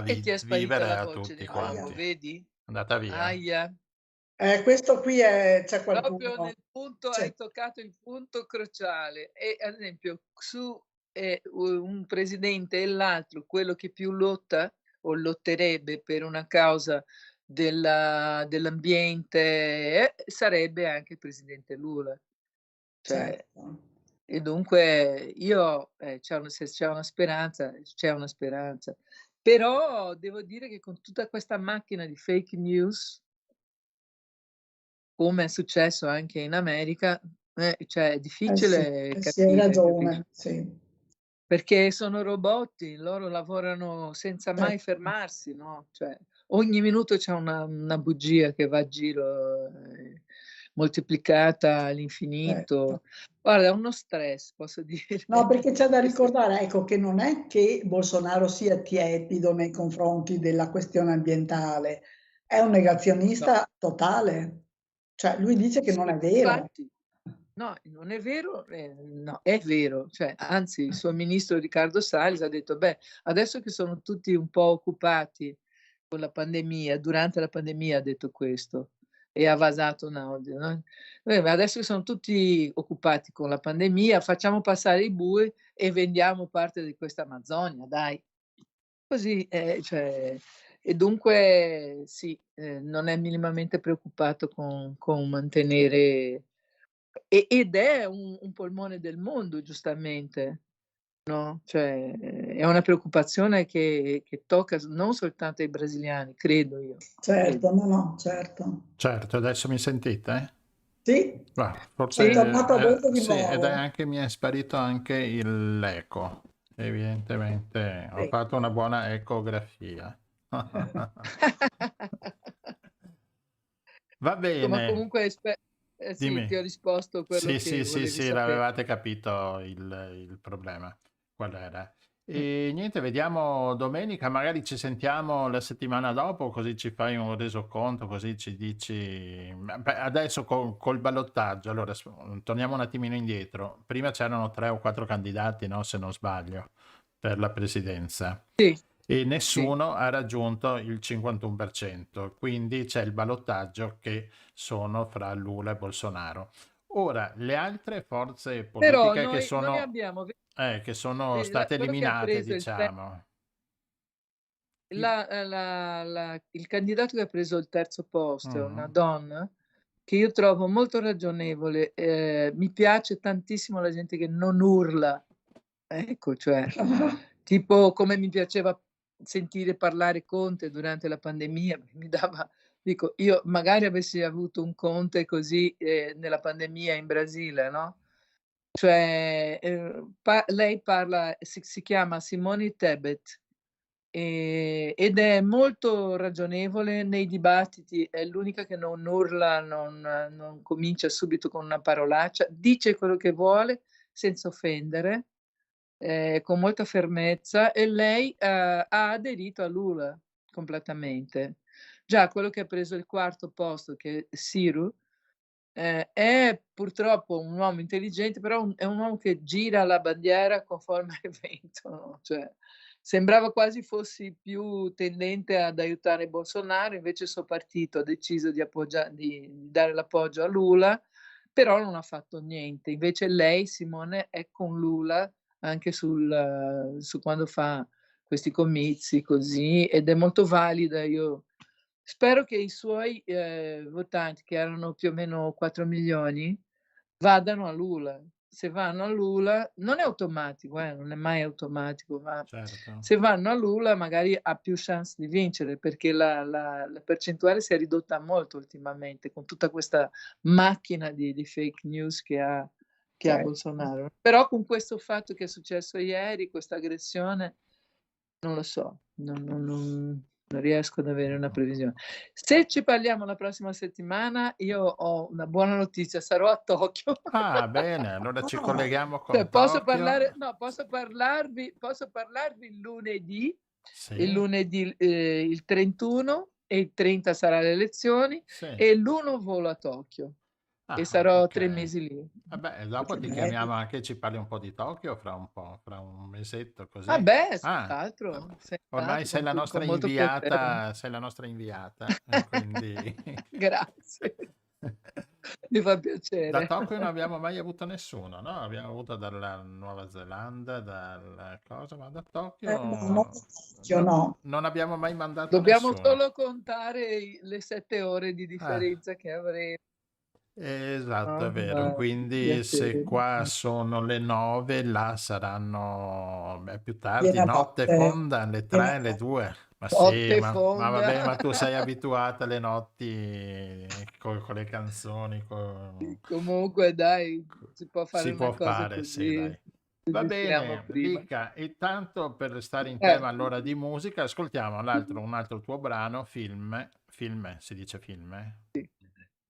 E ti è sparita vivere la a voce tutti di nuovo, quanti. vedi? È andata via. Aia. Questo qui c'è Proprio qualcuno. nel punto, Sì. hai toccato il punto cruciale. E ad esempio, su un presidente e l'altro, quello che più lotta o lotterebbe per una causa dell'ambiente, sarebbe anche il presidente Lula. Cioè, Certo. e dunque io, se c'è una speranza, c'è una speranza. Però devo dire che con tutta questa macchina di fake news, come è successo anche in America, cioè è difficile Sì, hai capire, ragione, sì. perché sono robotti, loro lavorano senza mai Certo. fermarsi, no? Cioè, ogni minuto c'è una bugia che va a giro, moltiplicata Certo. all'infinito. Guarda, è uno stress, posso dire. No, perché c'è da Questo- ricordare, ecco, che non è che Bolsonaro sia tiepido nei confronti della questione ambientale, è un No, negazionista totale. Cioè, lui dice che non sì, è vero. infatti, no, non è vero, no, è vero. Cioè, anzi, il suo ministro Riccardo Salles ha detto, beh, adesso che sono tutti un po' occupati con la pandemia, durante la pandemia ha detto questo e ha vasato un audio, no? Ma adesso che sono tutti occupati con la pandemia, facciamo passare i bui e vendiamo parte di questa Amazzonia, dai. Così, cioè, e dunque sì, non è minimamente preoccupato con mantenere, ed è un polmone del mondo, giustamente, no? Cioè, è una preoccupazione che tocca non soltanto i brasiliani, credo io. Certo, no, certo. Certo, adesso mi sentite? Sì, Forse è tornato a voce di sì, ed è nuovo. anche, mi è sparito anche l'eco. Evidentemente ho Sì. fatto una buona ecografia. Va Ma bene, comunque sì, dimmi. ti ho risposto quello Sì, che sì, sì, volevi sì, sapere. l'avevate capito il problema. Qual era? E niente, vediamo domenica, magari ci sentiamo la settimana dopo, così ci fai un resoconto, così ci dici. Beh, adesso col ballottaggio, allora torniamo un attimino indietro. Prima c'erano 3 o 4 candidati, no, se non sbaglio, per la presidenza. Sì, E sì. nessuno ha raggiunto il 51%, quindi c'è il ballottaggio che sono fra Lula e Bolsonaro. Ora, le altre forze Però politiche noi abbiamo, che sono state quello che ha eliminate, preso diciamo. il candidato che ha preso il terzo posto è una Mm. donna che io trovo molto ragionevole. Mi piace tantissimo la gente che non urla, ecco, cioè, tipo come mi piaceva sentire parlare Conte durante la pandemia, perché mi dava, dico, io magari avessi avuto un Conte così nella pandemia in Brasile, no? Cioè, lei parla, si chiama Simone Tebet, ed è molto ragionevole nei dibattiti, è l'unica che non urla, non comincia subito con una parolaccia, dice quello che vuole senza offendere, con molta fermezza, e lei ha aderito a Lula completamente. Già quello che ha preso il quarto posto, che è Ciro, è purtroppo un uomo intelligente, però è un uomo che gira la bandiera conforme al vento, no? Cioè, sembrava quasi fossi più tendente ad aiutare Bolsonaro, invece il suo partito ha deciso di dare l'appoggio a Lula, però non ha fatto niente. Invece lei, Simone, è con Lula anche su quando fa questi comizi così, ed è molto valida. Io spero che i suoi votanti, che erano più o meno 4 milioni, vadano a Lula. Se vanno a Lula, non è automatico, non è mai automatico, ma Certo. se vanno a Lula magari ha più chance di vincere, perché la percentuale si è ridotta molto ultimamente con tutta questa macchina di fake news che ha Certo. Bolsonaro. Però con questo fatto che è successo ieri, questa aggressione, non lo so, non riesco ad avere una previsione. Se ci parliamo la prossima settimana, io ho una buona notizia, sarò a Tokyo. Ah, bene, allora ci Ah, colleghiamo Cioè, con posso Tokyo. parlarvi il lunedì, Sì, il 31, e il 30 sarà le elezioni, sì. e l'1 volo a Tokyo e Ah, sarò 3 ok. mesi lì. Vabbè, dopo che ti bello. chiamiamo anche, ci parli un po' di Tokyo fra un po', fra un mesetto così. Vabbè, Ah, senz'altro, ormai sei la nostra con molto piacere. inviata, quindi Grazie, mi fa da piacere. Tokyo non abbiamo mai avuto nessuno, no? Abbiamo avuto dalla Nuova Zelanda, dal cosa, ma da Tokyo No. non abbiamo mai mandato Dobbiamo nessuno. solo contare le 7 ore di differenza che avremo. Esatto, è No? vero. Quindi se Piacere. qua sono le 9, là saranno più tardi, Piena notte notte, fonda, le piena 3, le 2. Ma sì, Notte ma vabbè, ma fonda. tu sei abituata alle notti con le canzoni, Comunque dai, si può fare si una può cosa fare, sì, così. dai. Va registriamo bene, prima. Lica, e tanto per restare in tema allora di musica, ascoltiamo un altro tuo brano, film, si dice film?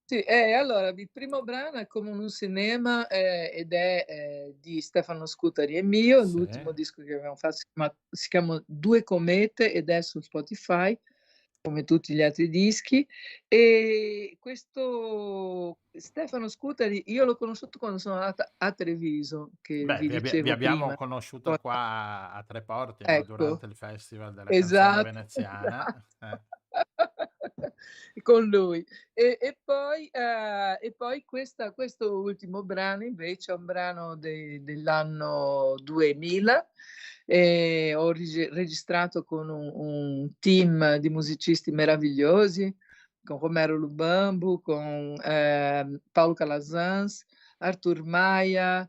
Sì, allora il primo brano è Come un cinema ed è di Stefano Scutari e mio, Sì. l'ultimo disco che abbiamo fatto si chiama Due Comete ed è su Spotify, come tutti gli altri dischi. E questo Stefano Scutari io l'ho conosciuto quando sono andata a Treviso, che Beh, vi vi dicevo abbiamo prima. conosciuto qua a Tre Porti, no? Ecco, Durante il Festival della canzone veneziana. esatto. Con lui. E poi questo ultimo brano invece è un brano dell'anno 2000. Ho registrato con un team di musicisti meravigliosi, con Romero Lubambo, con Paolo Calazans, Arthur Maia,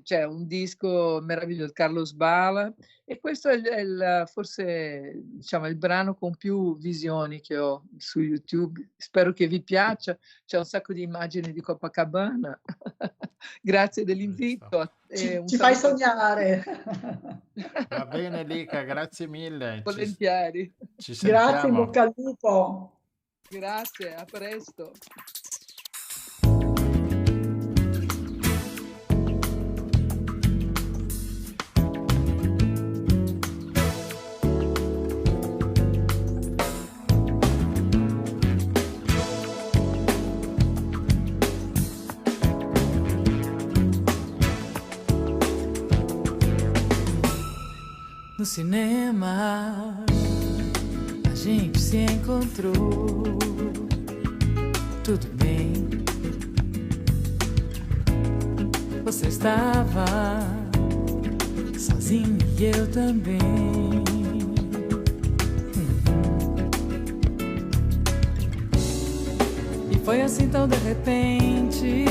c'è un disco meraviglioso, Carlos Bala, e questo è forse diciamo, il brano con più visioni che ho su YouTube. Spero che vi piaccia, c'è un sacco di immagini di Copacabana. Grazie dell'invito. Ci fai sognare. Va bene Lica, grazie mille. Volentieri. Ci sentiamo. Grazie, in bocca al lupo. Grazie, a presto. No cinema a gente se encontrou, tudo bem. Você estava sozinho e eu também. E foi assim tão de repente,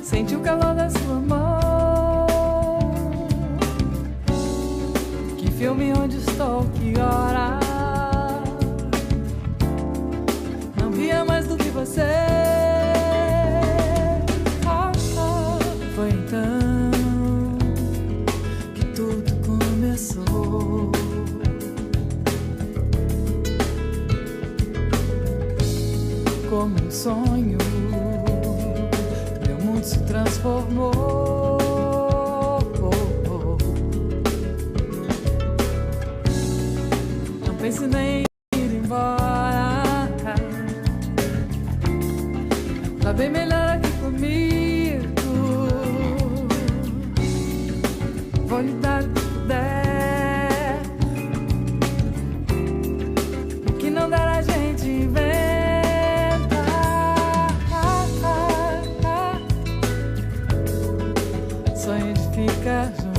senti o calor da sua mão. Filme onde estou, que hora? Não via mais do que você. Foi então que tudo começou. Como um sonho, meu mundo se transformou. Pense nem ir embora, tá bem melhor aqui comigo. Vou lhe dar o que puder, o que não der a gente inventa. Sonho de ficar junto.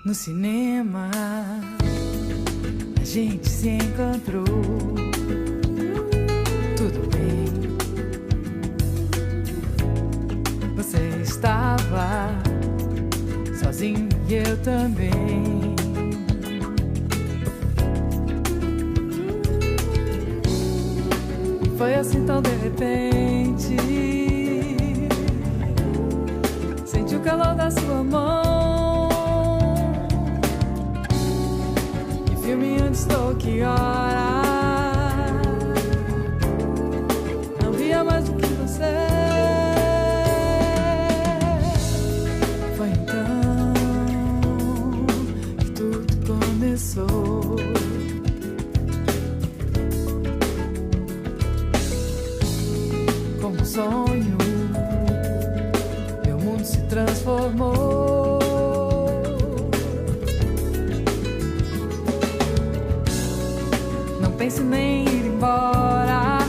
No cinema a gente se encontrou, tudo bem. Você estava sozinho e eu também. Foi assim tão de repente, senti o calor da sua mão. Filme onde estou, que hora? Não via mais do que você. Foi então que tudo começou. Como um sonho, meu mundo se transformou. penso nem ir embora.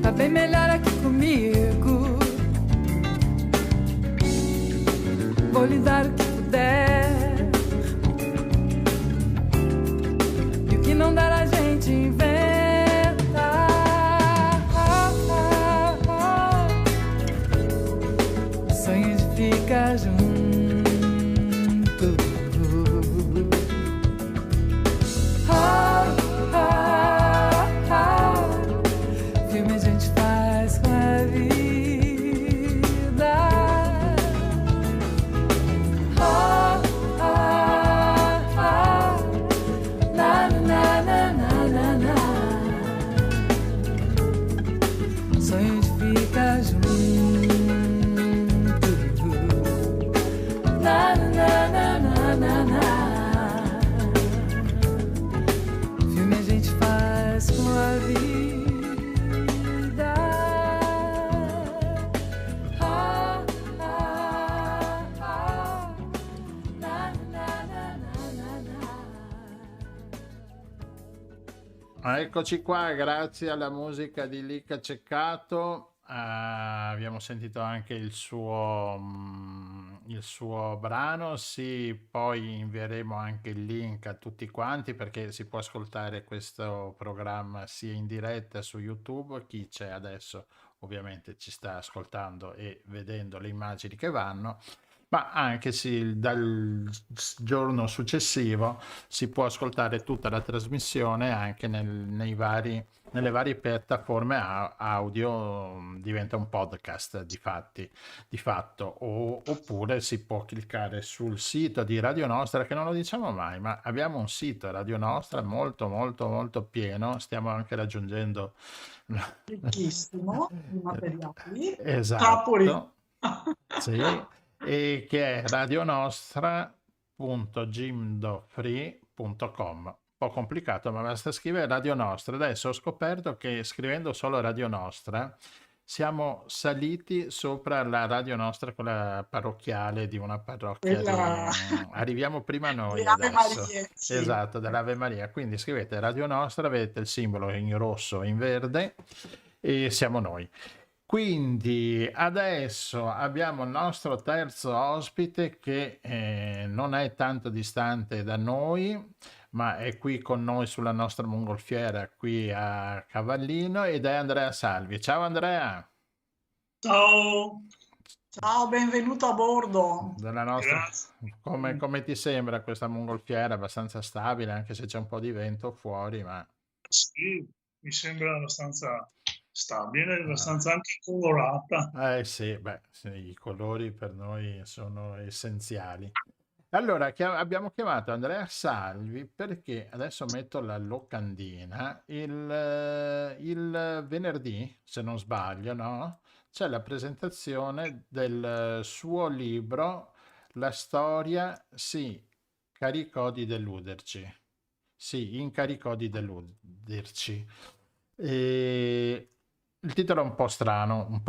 Tá bem melhor aqui comigo. Vou lhe dar o que puder, e o que não dar a gente inventa. O sonho de ficar junto. Filme a gente faz com a vida. Na, na, na, na, na, na. Sonho de ficar junto. Na, na, na, na, na, na. Filme a gente faz com a vida. Eccoci qua, grazie alla musica di Lica Ceccato. Abbiamo sentito anche il suo brano. Sì, poi invieremo anche il link a tutti quanti, perché si può ascoltare questo programma sia in diretta su YouTube. Chi c'è adesso ovviamente ci sta ascoltando e vedendo le immagini che vanno, ma anche dal giorno successivo si può ascoltare tutta la trasmissione anche nelle varie piattaforme audio. Diventa un podcast di fatto, oppure si può cliccare sul sito di Radio Nostra, che non lo diciamo mai, ma abbiamo un sito Radio Nostra molto molto molto pieno. Stiamo anche raggiungendo Ricchissimo di materiali. esatto, sì, e che è radionostra.jimdofree.com. Un po' complicato, ma basta scrivere Radio Nostra. Adesso ho scoperto che scrivendo solo Radio Nostra siamo saliti sopra la Radio Nostra, quella parrocchiale di una parrocchia. Arriviamo prima noi adesso. Maria, sì. Esatto, dell'Ave Maria. Quindi scrivete Radio Nostra, vedete il simbolo in rosso e in verde e siamo noi. Quindi adesso abbiamo il nostro terzo ospite che non è tanto distante da noi, ma è qui con noi sulla nostra mongolfiera qui a Cavallino, ed è Andrea Salvi. Ciao Andrea! Ciao! Ciao, benvenuto a bordo. Della nostra... Grazie. Come ti sembra questa mongolfiera? Abbastanza stabile, anche se c'è un po' di vento fuori, ma... Sì, mi sembra abbastanza stabile, abbastanza anche colorata. Sì, sì, i colori per noi sono essenziali. Allora, abbiamo chiamato Andrea Salvi perché adesso metto la locandina. Il venerdì, se non sbaglio, no? C'è la presentazione del suo libro La storia si caricò di deluderci. Si incaricò di deluderci. E il titolo è un po' strano,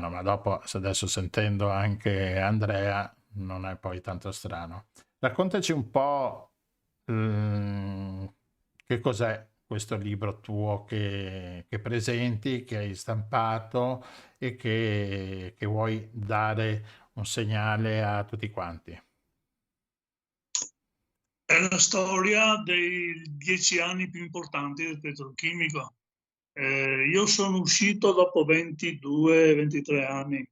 ma dopo, adesso sentendo anche Andrea, non è poi tanto strano. Raccontaci un po' che cos'è questo libro tuo che presenti, che hai stampato e che vuoi dare un segnale a tutti quanti. È la storia dei 10 anni più importanti del petrolchimico. Io sono uscito dopo 22-23 anni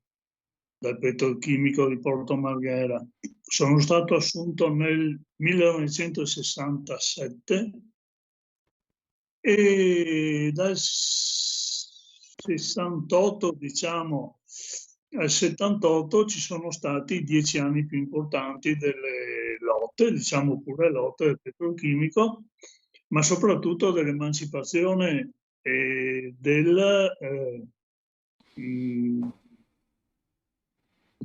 dal petrolchimico di Porto Marghera. Sono stato assunto nel 1967 e dal 68, diciamo, al 78 ci sono stati i 10 anni più importanti delle lotte, diciamo pure lotte del petrolchimico, ma soprattutto dell'emancipazione e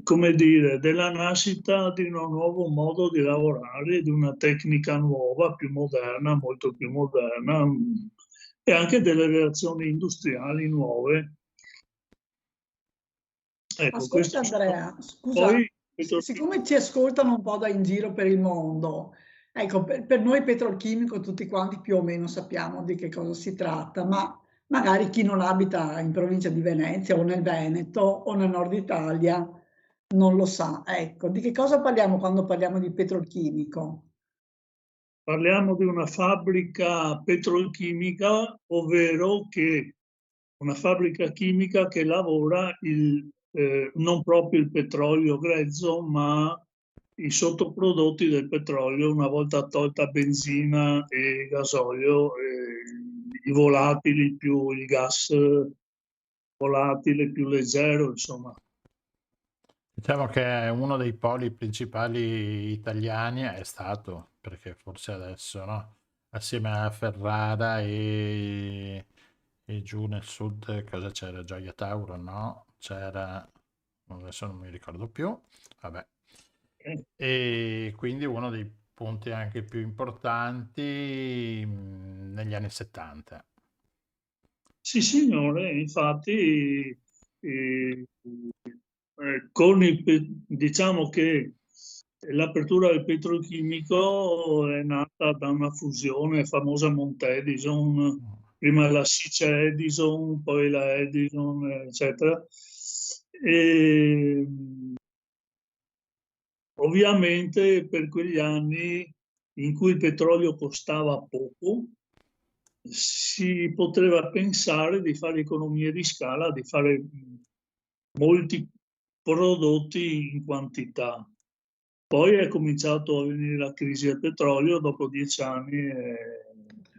come dire, della nascita di un nuovo modo di lavorare, di una tecnica nuova, più moderna, molto più moderna, e anche delle relazioni industriali nuove. Ecco, Ascolta Andrea, scusa, poi, siccome ci ascoltano un po' da in giro per il mondo, Ecco, per noi petrolchimico tutti quanti più o meno sappiamo di che cosa si tratta, ma magari chi non abita in provincia di Venezia o nel Veneto o nel nord Italia non lo sa. Ecco, di che cosa parliamo quando parliamo di petrolchimico? Parliamo di una fabbrica petrolchimica, ovvero una fabbrica chimica che lavora non proprio il petrolio grezzo, ma i sottoprodotti del petrolio, una volta tolta benzina e gasolio, i volatili più il gas volatile più leggero, insomma. Diciamo che uno dei poli principali italiani è stato, perché forse adesso, no? Assieme a Ferrara e giù nel sud, cosa c'era? Gioia Tauro, no? C'era, adesso non mi ricordo più, vabbè. E quindi uno dei punti anche più importanti negli anni 70. Sì, signore, infatti diciamo che l'apertura del petrolchimico è nata da una fusione famosa Mont-Edison, prima la Sice Edison, poi la Edison, eccetera. E ovviamente per quegli anni in cui il petrolio costava poco, si poteva pensare di fare economie di scala, di fare molti prodotti in quantità. Poi è cominciato a venire la crisi del petrolio dopo 10 anni,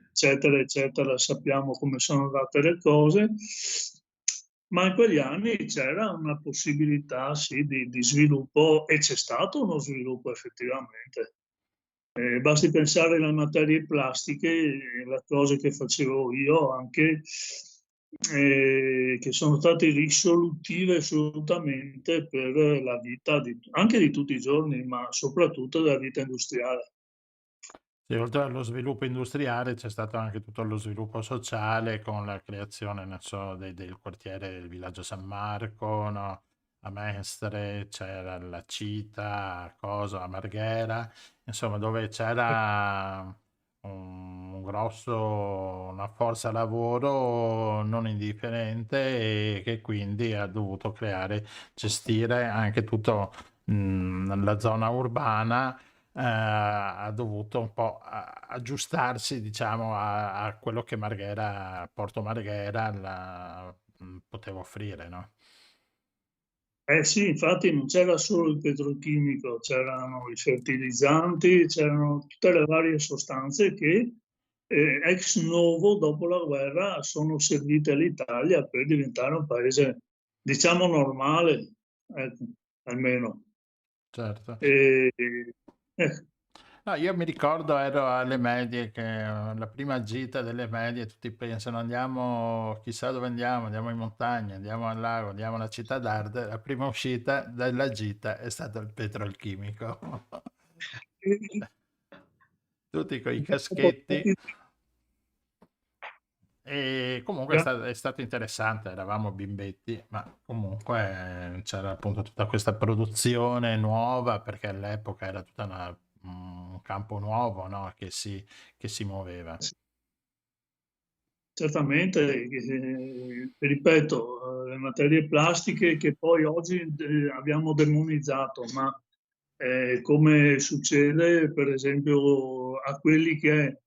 eccetera, eccetera. Sappiamo come sono andate le cose, ma in quegli anni c'era una possibilità, sì, di sviluppo, e c'è stato uno sviluppo effettivamente. Basti pensare alle materie plastiche, le cose che facevo io anche, che sono state risolutive assolutamente per la vita anche di tutti i giorni, ma soprattutto della vita industriale. Sì, oltre allo sviluppo industriale c'è stato anche tutto lo sviluppo sociale con la creazione, non so, del quartiere del villaggio San Marco, no? A Mestre c'era la Cita, a Coso, a Marghera, insomma, dove c'era una forza lavoro non indifferente e che quindi ha dovuto gestire anche tutto la zona urbana. Ha dovuto un po' aggiustarsi, diciamo, a quello che Porto Marghera poteva offrire, no? Sì, infatti non c'era solo il petrolchimico, c'erano i fertilizzanti, c'erano tutte le varie sostanze che ex novo dopo la guerra sono servite all'Italia per diventare un paese, diciamo, normale, ecco, almeno. Certo. No, io mi ricordo ero alle medie, che la prima gita delle medie tutti pensano andiamo, chissà dove andiamo in montagna, andiamo al lago, andiamo alla città d'arte. La prima uscita della gita è stato il petrolchimico. Tutti con i caschetti. E comunque è stato interessante, eravamo bimbetti, ma comunque c'era appunto tutta questa produzione nuova, perché all'epoca era tutta un campo nuovo, no? che si muoveva. Certamente, ripeto, le materie plastiche che poi oggi abbiamo demonizzato, ma come succede per esempio a quelli che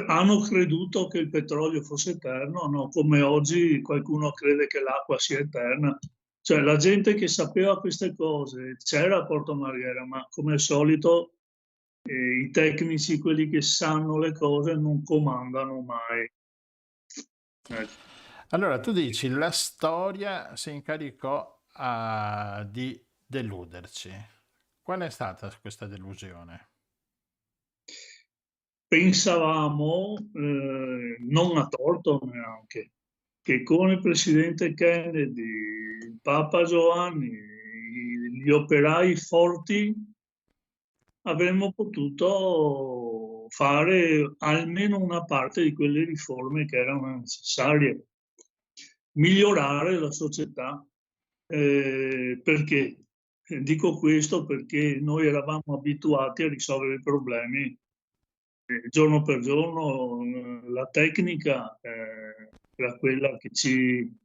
hanno creduto che il petrolio fosse eterno, no? Come oggi qualcuno crede che l'acqua sia eterna. Cioè la gente che sapeva queste cose c'era a Porto Marghera, ma come al solito i tecnici, quelli che sanno le cose, non comandano mai. Allora, tu dici, la storia si incaricò di deluderci. Qual è stata questa delusione? Pensavamo, non a torto neanche, che con il presidente Kennedy, il Papa Giovanni, gli operai forti, avremmo potuto fare almeno una parte di quelle riforme che erano necessarie, migliorare la società. Perché? Dico questo perché noi eravamo abituati a risolvere i problemi giorno per giorno. La tecnica era quella che ci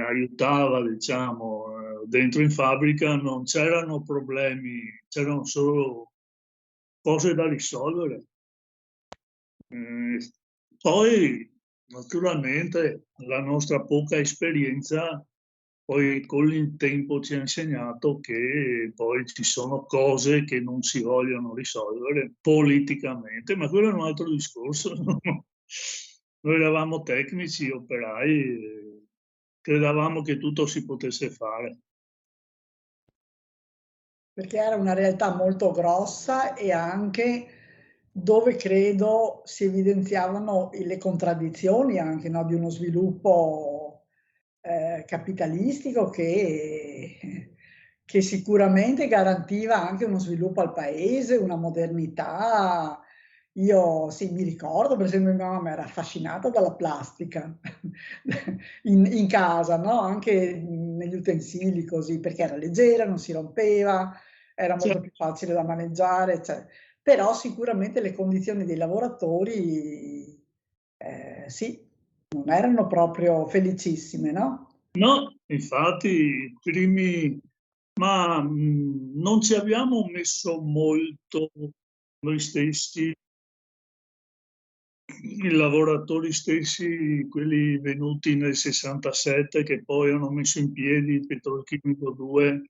aiutava, diciamo, dentro in fabbrica non c'erano problemi, c'erano solo cose da risolvere. Poi, naturalmente, la nostra poca esperienza poi con il tempo ci ha insegnato che poi ci sono cose che non si vogliono risolvere politicamente, ma quello è un altro discorso. Noi eravamo tecnici, operai, credevamo che tutto si potesse fare. Perché era una realtà molto grossa e anche dove credo si evidenziavano le contraddizioni anche, no, di uno sviluppo capitalistico che sicuramente garantiva anche uno sviluppo al paese, una modernità. Io sì, mi ricordo, per esempio, mia mamma era affascinata dalla plastica in casa, no? Anche negli utensili così, perché era leggera, non si rompeva, era molto più facile da maneggiare, cioè. Però sicuramente le condizioni dei lavoratori, sì, non erano proprio felicissime, no? No, infatti, i primi, ma non ci abbiamo messo molto noi stessi, i lavoratori stessi, quelli venuti nel 67 che poi hanno messo in piedi il Petrolchimico 2,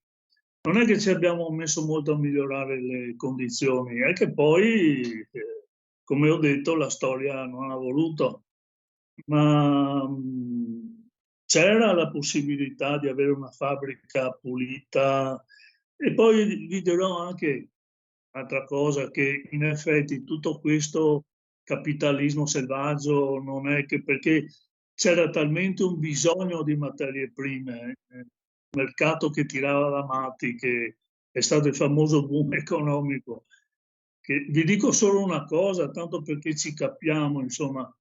non è che ci abbiamo messo molto a migliorare le condizioni, è che poi, come ho detto, la storia non ha voluto, ma c'era la possibilità di avere una fabbrica pulita. E poi vi dirò anche un'altra cosa, che in effetti tutto questo capitalismo selvaggio non è che perché c'era talmente un bisogno di materie prime, mercato che tirava da matti, che è stato il famoso boom economico, che vi dico solo una cosa, tanto perché ci capiamo, insomma,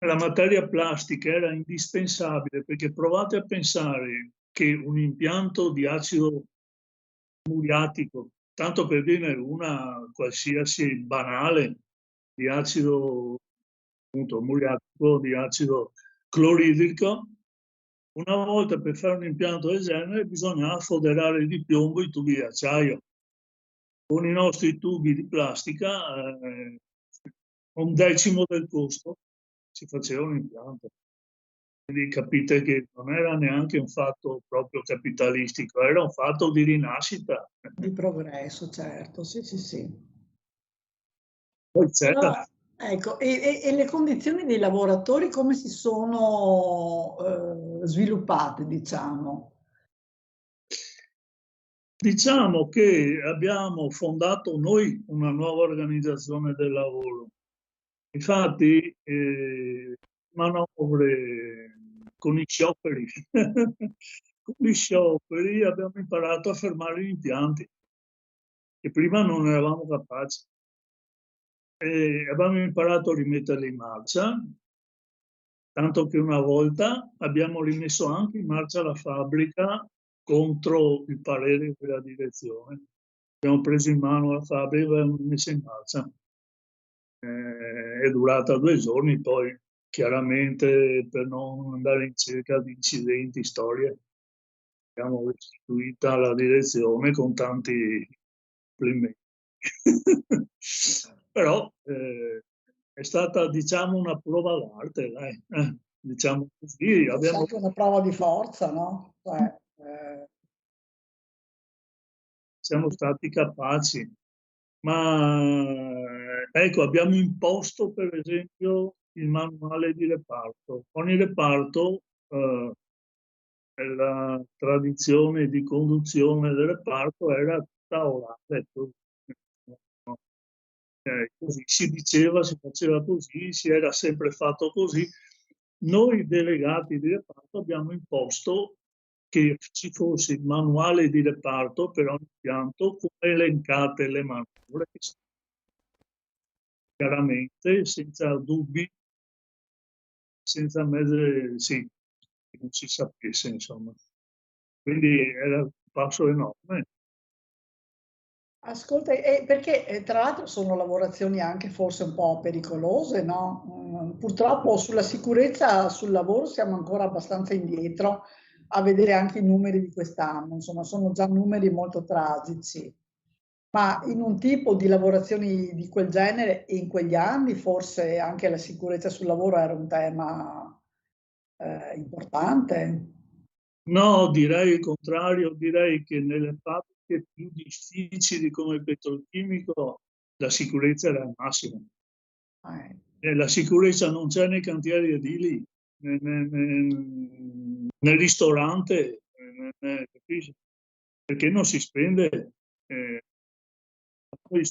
la materia plastica era indispensabile, perché provate a pensare che un impianto di acido muriatico, tanto per dire una qualsiasi banale, di acido appunto muriatico, di acido cloridrico, una volta per fare un impianto del genere bisognava foderare di piombo i tubi di acciaio. Con i nostri tubi di plastica, un decimo del costo, si faceva un impianto. Quindi capite che non era neanche un fatto proprio capitalistico, era un fatto di rinascita. Di progresso, certo, sì, sì, sì. Poi c'era. Però, ecco, e le condizioni dei lavoratori come si sono sviluppate, diciamo? Diciamo che abbiamo fondato noi una nuova organizzazione del lavoro. Infatti, manovre con i scioperi, con gli scioperi abbiamo imparato a fermare gli impianti, che prima non eravamo capaci. Abbiamo imparato a rimetterli in marcia, tanto che una volta abbiamo rimesso anche in marcia la fabbrica contro il parere della direzione. Abbiamo preso in mano la fabbrica e l'abbiamo messa in marcia. È durata 2 giorni, poi chiaramente per non andare in cerca di incidenti, storie, abbiamo restituita alla direzione con tanti complimenti. Però è stata, diciamo, una prova d'arte, dai. Diciamo così. È anche una prova di forza, no? Siamo stati capaci, ma ecco, abbiamo imposto per esempio il manuale di reparto. Ogni reparto, la tradizione di conduzione del reparto era tutta orale. Così si diceva, si faceva così, si era sempre fatto così. Noi delegati di reparto abbiamo imposto che ci fosse il manuale di reparto per ogni impianto con elencate le manovre, chiaramente, senza dubbi, senza mezze, sì, che non si sapesse, insomma. Quindi era passo enorme. Ascolta, perché tra l'altro sono lavorazioni anche forse un po' pericolose, no? Purtroppo sulla sicurezza sul lavoro siamo ancora abbastanza indietro a vedere anche i numeri di quest'anno, insomma sono già numeri molto tragici, ma in un tipo di lavorazioni di quel genere e in quegli anni forse anche la sicurezza sul lavoro era un tema importante. No, direi il contrario, direi che nelle fabbriche più difficili come il petrolchimico la sicurezza era al massimo. Eh, La sicurezza non c'è nei cantieri edili, nel ristorante, capisci? Perché non si spende poi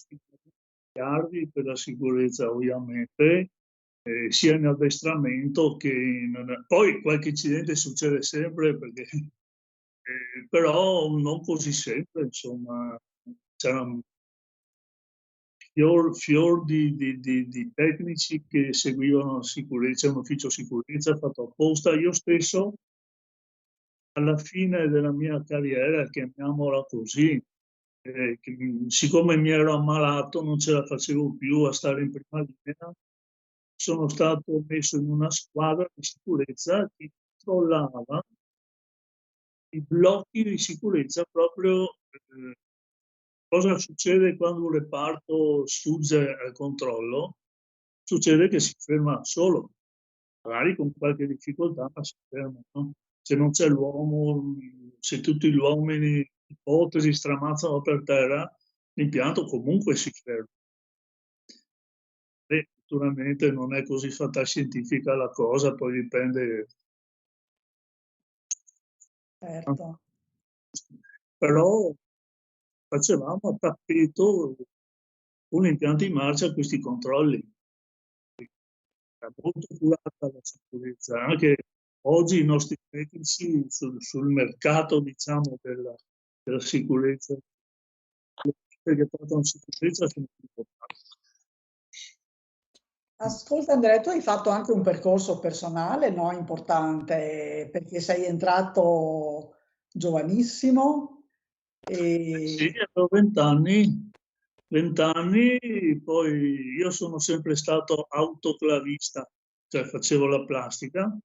miliardi per la sicurezza, ovviamente, sia in addestramento che in... Poi qualche incidente succede sempre, perché, però non così sempre, insomma. C'erano fior di tecnici che seguivano la sicurezza, un ufficio sicurezza fatto apposta. Io stesso, alla fine della mia carriera, chiamiamola così, siccome mi ero ammalato, non ce la facevo più a stare in prima linea, sono stato messo in una squadra di sicurezza che controllava i blocchi di sicurezza proprio. Cosa succede quando un reparto sfugge al controllo? Succede che si ferma solo, magari con qualche difficoltà, ma si ferma, no? Se non c'è l'uomo, se tutti gli uomini, ipotesi, stramazzano per terra, l'impianto comunque si ferma. E naturalmente non è così fantascientifica la cosa, poi dipende. certo. Però facevamo a tappeto con impianti in marcia questi controlli. Era molto curata la sicurezza, anche oggi i nostri tecnici sul mercato, diciamo, della sicurezza, che trattano sicurezza sono importanti. Ascolta Andrea, tu hai fatto anche un percorso personale, no? Importante, perché sei entrato giovanissimo Sì, e avevo 20 anni, poi io sono sempre stato autoclavista, cioè facevo la plastica,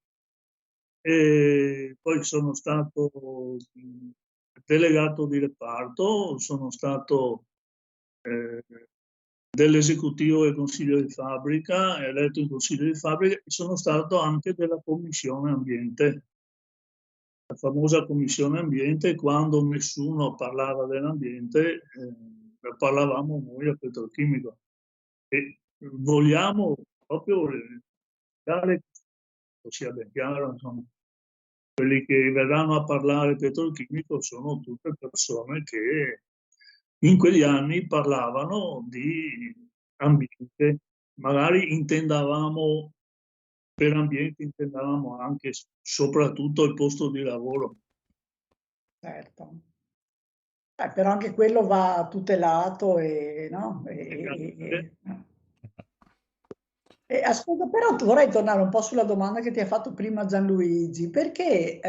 e poi sono stato delegato di reparto, sono stato dell'esecutivo del consiglio di fabbrica, eletto in consiglio di fabbrica, e sono stato anche della commissione ambiente, la famosa commissione ambiente. Quando nessuno parlava dell'ambiente, parlavamo noi a Petrolchimico, e vogliamo proprio dare, sia ben chiaro, insomma, quelli che verranno a parlare Petrolchimico sono tutte persone che in quegli anni parlavano di ambiente. Magari intendavamo, per ambiente intendavamo anche soprattutto il posto di lavoro. certo. Però anche quello va tutelato e, no? Ascolta, però vorrei tornare un po' sulla domanda che ti ha fatto prima Gianluigi, perché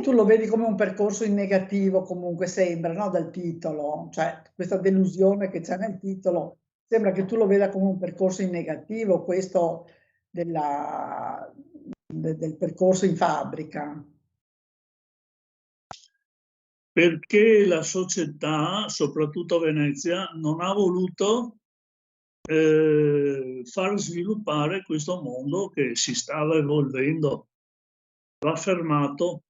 tu lo vedi come un percorso in negativo, comunque sembra, no? Dal titolo, cioè questa delusione che c'è nel titolo, sembra che tu lo veda come un percorso in negativo, questo del percorso in fabbrica. Perché la società, soprattutto a Venezia, non ha voluto far sviluppare questo mondo che si stava evolvendo. L'ha fermato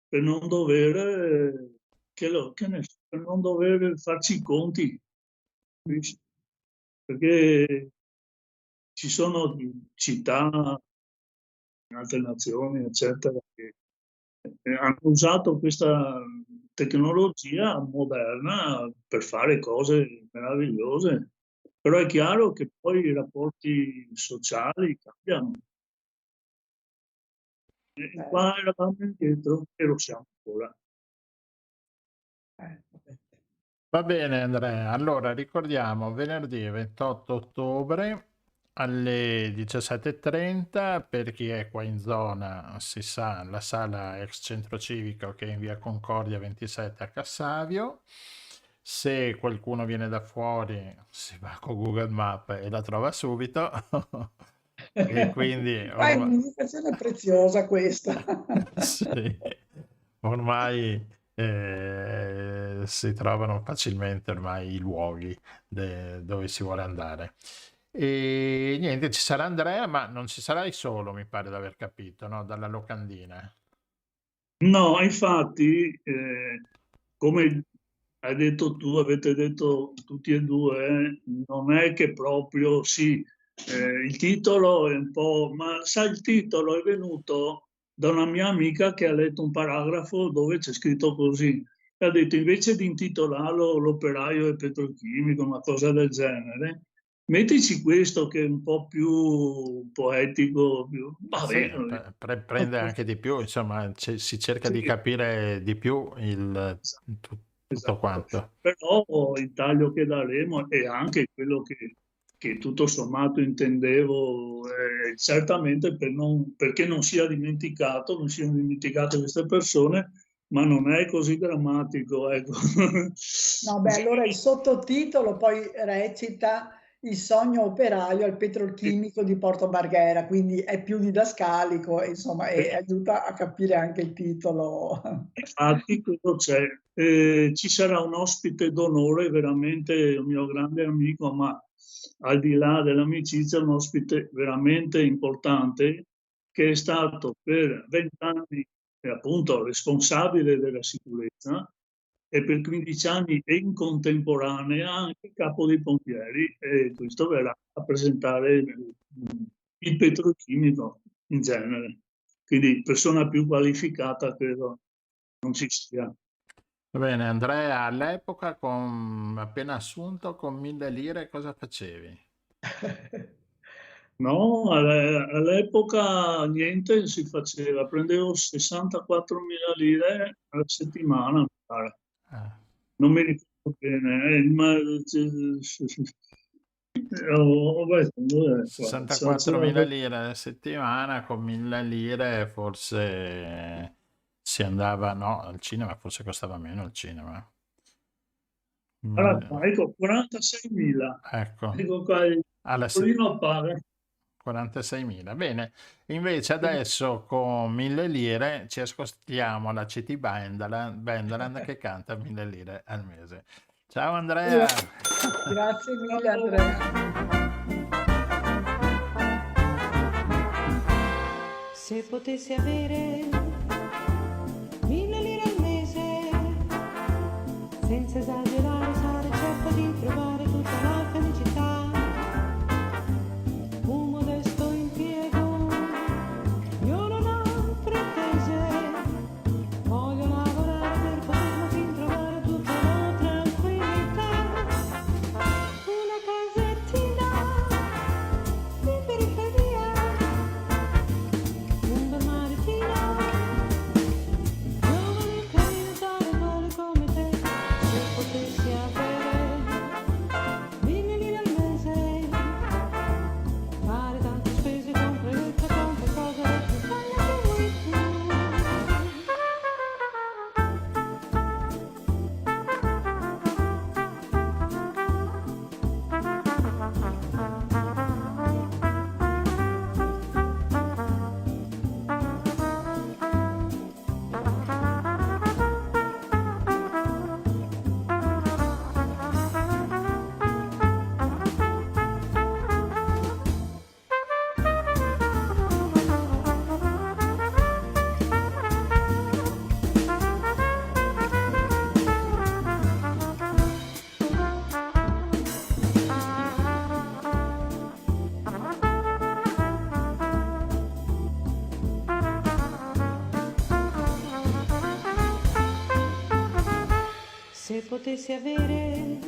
per non dover, per non dover farci i conti, perché ci sono città in altre nazioni, eccetera, che hanno usato questa tecnologia moderna per fare cose meravigliose. Però è chiaro che poi i rapporti sociali cambiano. E qua eravamo indietro e lo siamo ancora. Va bene Andrea, allora ricordiamo venerdì 28 ottobre alle 17:30. Per chi è qua in zona, si sa, la sala ex centro civico che è in via Concordia 27 a Cassavio. Se qualcuno viene da fuori, si va con Google Maps e la trova subito. E quindi Qua è un'indicazione preziosa questa. sì, ormai si trovano facilmente ormai i luoghi dove si vuole andare. E niente, ci sarà Andrea, ma non ci sarai solo, mi pare di aver capito, no? Dalla locandina. No, infatti, come hai detto tu, avete detto tutti e due, non è che proprio sì, il titolo è un po', ma sai, il titolo è venuto da una mia amica che ha letto un paragrafo dove c'è scritto così. E ha detto, invece di intitolarlo L'operaio e petrolchimico, una cosa del genere, mettici questo che è un po' più poetico, va Sì, bene. prende anche di più, insomma, si cerca di Sì, capire di più tutto esatto. quanto. Però il taglio che daremo è anche quello che tutto sommato intendevo, certamente perché non siano dimenticate queste persone, ma non è così drammatico, ecco. No, beh, allora il sottotitolo poi recita Il sogno operaio al petrolchimico di Porto Marghera, quindi è più didascalico, insomma, e aiuta a capire anche il titolo. Infatti, cosa c'è? Ci sarà un ospite d'onore, veramente un mio grande amico, ma al di là dell'amicizia, un ospite veramente importante che è stato per 20 anni appunto responsabile della sicurezza e per 15 anni e in contemporanea anche capo dei pompieri, e questo verrà a presentare il petrolchimico in genere. Quindi persona più qualificata credo non ci sia. Va bene, Andrea, all'epoca appena assunto con 1.000 lire cosa facevi? No, all'epoca niente si faceva, prendevo 64.000 lire alla settimana, mi pare. Ah. Non mi ricordo bene, ma 64.000 lire alla settimana, con 1.000 lire forse si andava, no, al cinema forse costava meno il cinema. Allora, ecco, 46.000. Ecco, Ecco qua, il alla piccolino appare. 46.000. Bene, invece adesso con 1.000 lire ci ascoltiamo la CT Bendaland che canta 1.000 lire al mese. Ciao Andrea! Grazie mille Andrea. Se potessi avere 1.000 lire al mese, senza esagerare sarei certa di trovare tutta la felicità. Un modesto impiego, io non ho pretese, voglio lavorare per poterlo fin trovare tutta la tranquillità. Una casettina di periferia, un bel maritino, giovane e carino, tale come te. Se potessi avere 1.000 lire al mese, fare tante spese, comprare tante cose, quelle che vuoi tu. Se potessi avere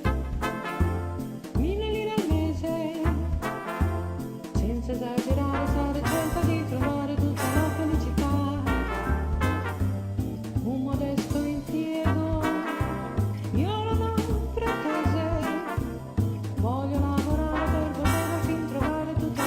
1.000 lire al mese, senza esagerare sarei certa di trovare tutta la felicità. Un modesto impiego, io non ho pretese, voglio lavorare per poter fin trovare tutta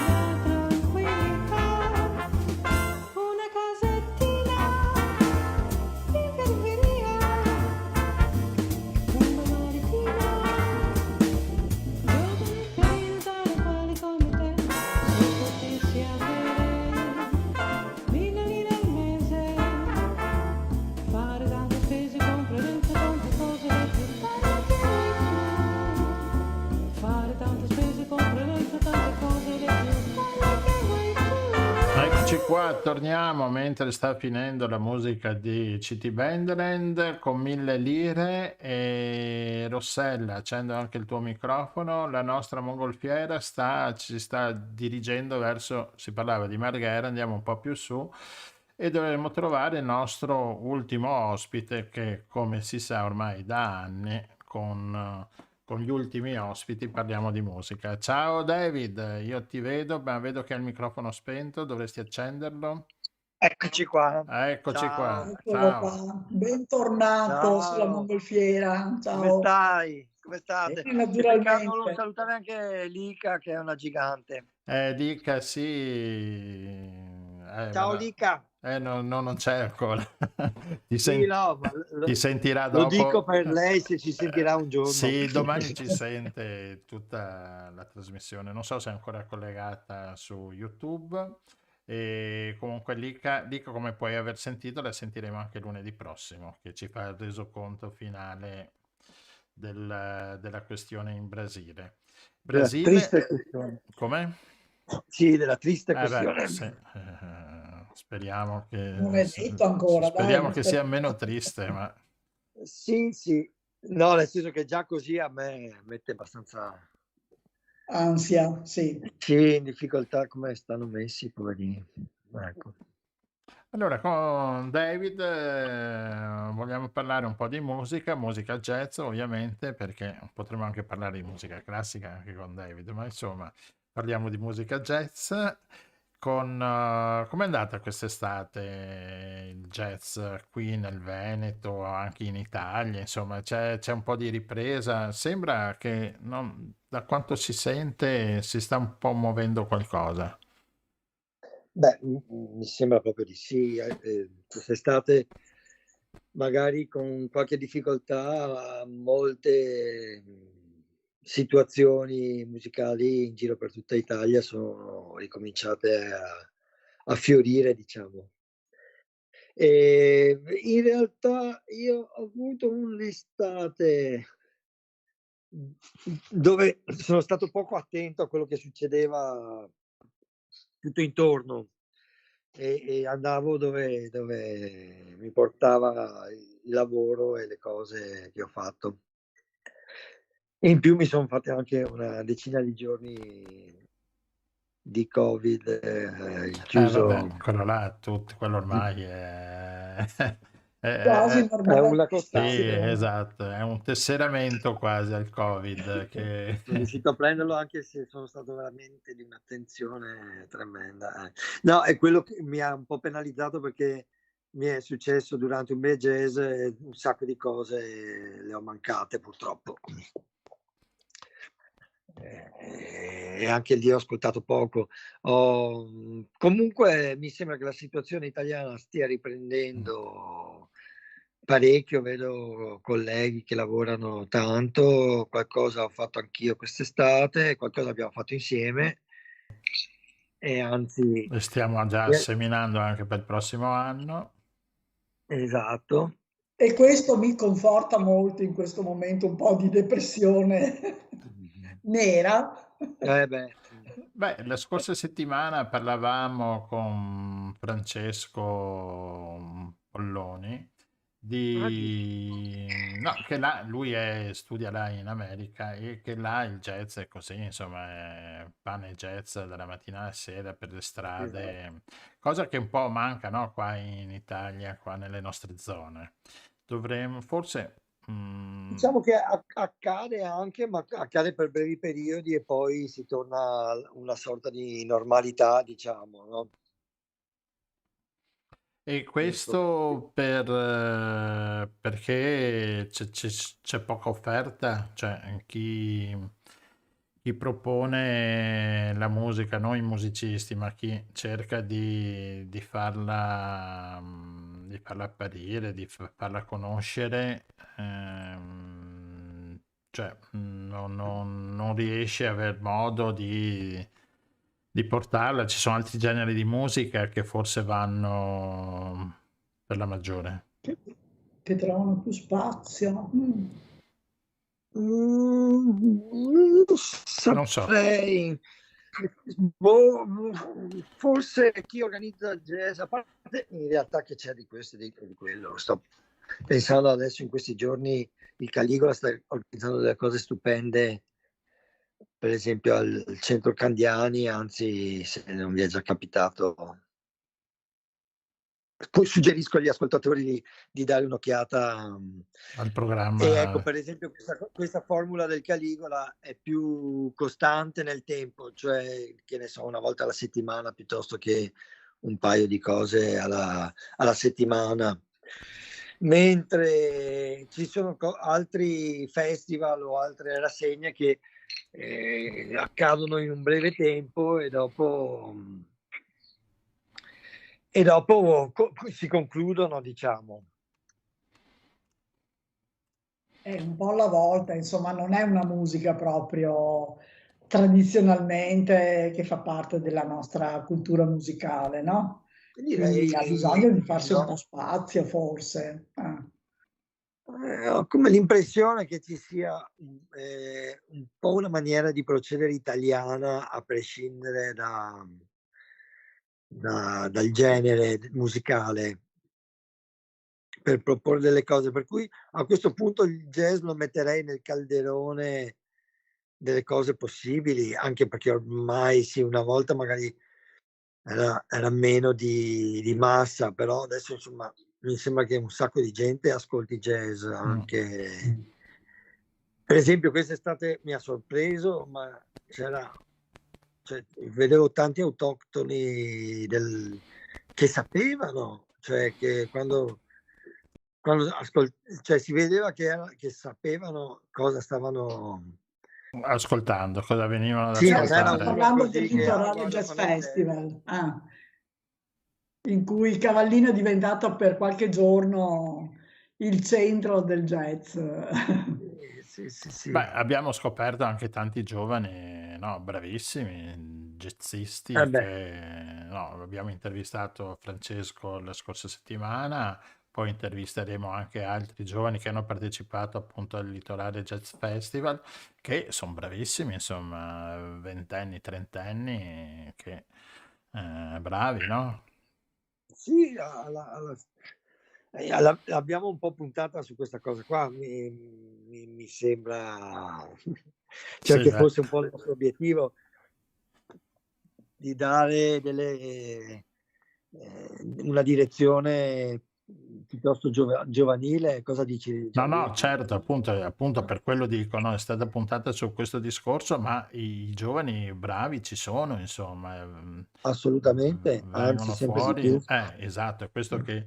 qua, torniamo mentre sta finendo la musica di CT Bandland con 1000 lire. E Rossella, accendo anche il tuo microfono. La nostra mongolfiera ci sta dirigendo verso, si parlava di Marghera, andiamo un po' più su e dovremo trovare il nostro ultimo ospite che, come si sa ormai da anni, con gli ultimi ospiti parliamo di musica. Ciao David, io ti vedo, ma vedo che hai il microfono spento, dovresti accenderlo. Eccoci qua. Eccoci qua. Eccolo Ciao. qua. Bentornato sulla Ciao. mongolfiera. Come Ciao. stai? Come state? Sì, E peccato non naturalmente. salutare anche Lica, che è una gigante. Dica sì. Ciao Lica. No, non c'è ancora. Sì, no, ma ti sentirà lo dopo. dico per lei se ci sentirà un giorno. Sì, domani ci sente tutta la trasmissione. Non so se è ancora collegata su YouTube. E comunque Lica, come puoi aver sentito, la sentiremo anche lunedì prossimo, che ci fa il resoconto finale della questione in Brasile. Della triste questione. Com'è? Sì, della triste questione. Sì. Speriamo che Non è detto ancora, speriamo dai. che sia meno triste, ma Sì, no, nel senso che già così a me mette abbastanza ansia, sì. Sì, in difficoltà come stanno messi, poverini. Ecco. Allora, con David vogliamo parlare un po' di musica jazz ovviamente, perché potremmo anche parlare di musica classica anche con David, ma insomma parliamo di musica jazz. Com'è andata quest'estate il jazz qui nel Veneto, anche in Italia, insomma c'è un po' di ripresa, sembra che da quanto si sente si sta un po' muovendo qualcosa. Beh, mi sembra proprio di sì. Quest'estate magari con qualche difficoltà molte situazioni musicali in giro per tutta Italia sono ricominciate a fiorire, diciamo. E in realtà io ho avuto un'estate dove sono stato poco attento a quello che succedeva tutto intorno e andavo dove mi portava il lavoro e le cose che ho fatto. E in più mi sono fatte anche una decina di giorni di Covid chiuso. Vabbè, quello là, quello ormai Quasi è una costante. Sì, esatto, è un tesseramento quasi al Covid. Che sono riuscito a prenderlo anche se sono stato veramente di un'attenzione tremenda. No, è quello che mi ha un po' penalizzato perché mi è successo durante un bel jazz e un sacco di cose le ho mancate purtroppo. E anche lì ho ascoltato poco. Comunque mi sembra che la situazione italiana stia riprendendo parecchio, vedo colleghi che lavorano tanto, qualcosa ho fatto anch'io quest'estate, qualcosa abbiamo fatto insieme e anzi stiamo già seminando anche per il prossimo anno. Esatto. E questo mi conforta molto in questo momento un po' di depressione nera. Beh, la scorsa settimana parlavamo con Francesco Polloni che là lui studia là in America e che là il jazz è così, insomma, è pane jazz dalla mattina alla sera per le strade, esatto. Cosa che un po' manca, no, qua in Italia, qua nelle nostre zone. Dovremmo forse diciamo che accade anche, ma accade per brevi periodi e poi si torna a una sorta di normalità, diciamo, no? E questo perché c'è poca offerta, cioè chi propone la musica, non i musicisti, ma chi cerca di farla apparire, di farla conoscere, cioè non riesce a aver modo di portarla. Ci sono altri generi di musica che forse vanno per la maggiore, che trovano più spazio. Non so. Boh, forse chi organizza il jazz, a parte in realtà che c'è di questo e di quello, sto pensando adesso in questi giorni, il Caligola sta organizzando delle cose stupende, per esempio al centro Candiani, anzi se non vi è già capitato, poi suggerisco agli ascoltatori di dare un'occhiata. al E programma. ecco, per esempio, questa formula del Caligola è più costante nel tempo, cioè, che ne so, una volta alla settimana piuttosto che un paio di cose alla settimana. Mentre ci sono altri festival o altre rassegne che accadono in un breve tempo e dopo si concludono, diciamo. È un po' alla volta, insomma, non è una musica proprio tradizionalmente che fa parte della nostra cultura musicale, no? Direi Quindi ha bisogno di farsi un no. po' spazio, forse. Ho come l'impressione che ci sia un po' una maniera di procedere italiana, a prescindere dal genere musicale, per proporre delle cose, per cui a questo punto il jazz lo metterei nel calderone delle cose possibili, anche perché ormai sì, una volta magari era meno di massa, però adesso insomma mi sembra che un sacco di gente ascolti jazz anche. Per esempio quest'estate mi ha sorpreso, ma vedevo tanti autoctoni che sapevano, cioè che quando cioè si vedeva che sapevano cosa stavano ascoltando, cosa venivano ad Sì, non era Stiamo uno ascoltare. parlando così del che Litoraneo guarda, Jazz sono il jazz. Festival, in cui il Cavallino è diventato per qualche giorno il centro del jazz. Sì. Beh, abbiamo scoperto anche tanti giovani, no, bravissimi, jazzisti Beh. che no, abbiamo intervistato Francesco la scorsa settimana, poi intervisteremo anche altri giovani che hanno partecipato appunto al Litorale Jazz Festival, che sono bravissimi, insomma, ventenni, trentenni, che bravi, no? Sì, l'abbiamo un po' puntata su questa cosa qua, mi sembra, cioè Sì, che beh. fosse un po' il nostro obiettivo di dare una direzione piuttosto giovanile. Cosa dici, No, Gianluca? no, certo, appunto per quello dico, no, è stata puntata su questo discorso, ma i giovani bravi ci sono, insomma, Assolutamente, anzi vengono sempre di fuori. più. Esatto, è questo che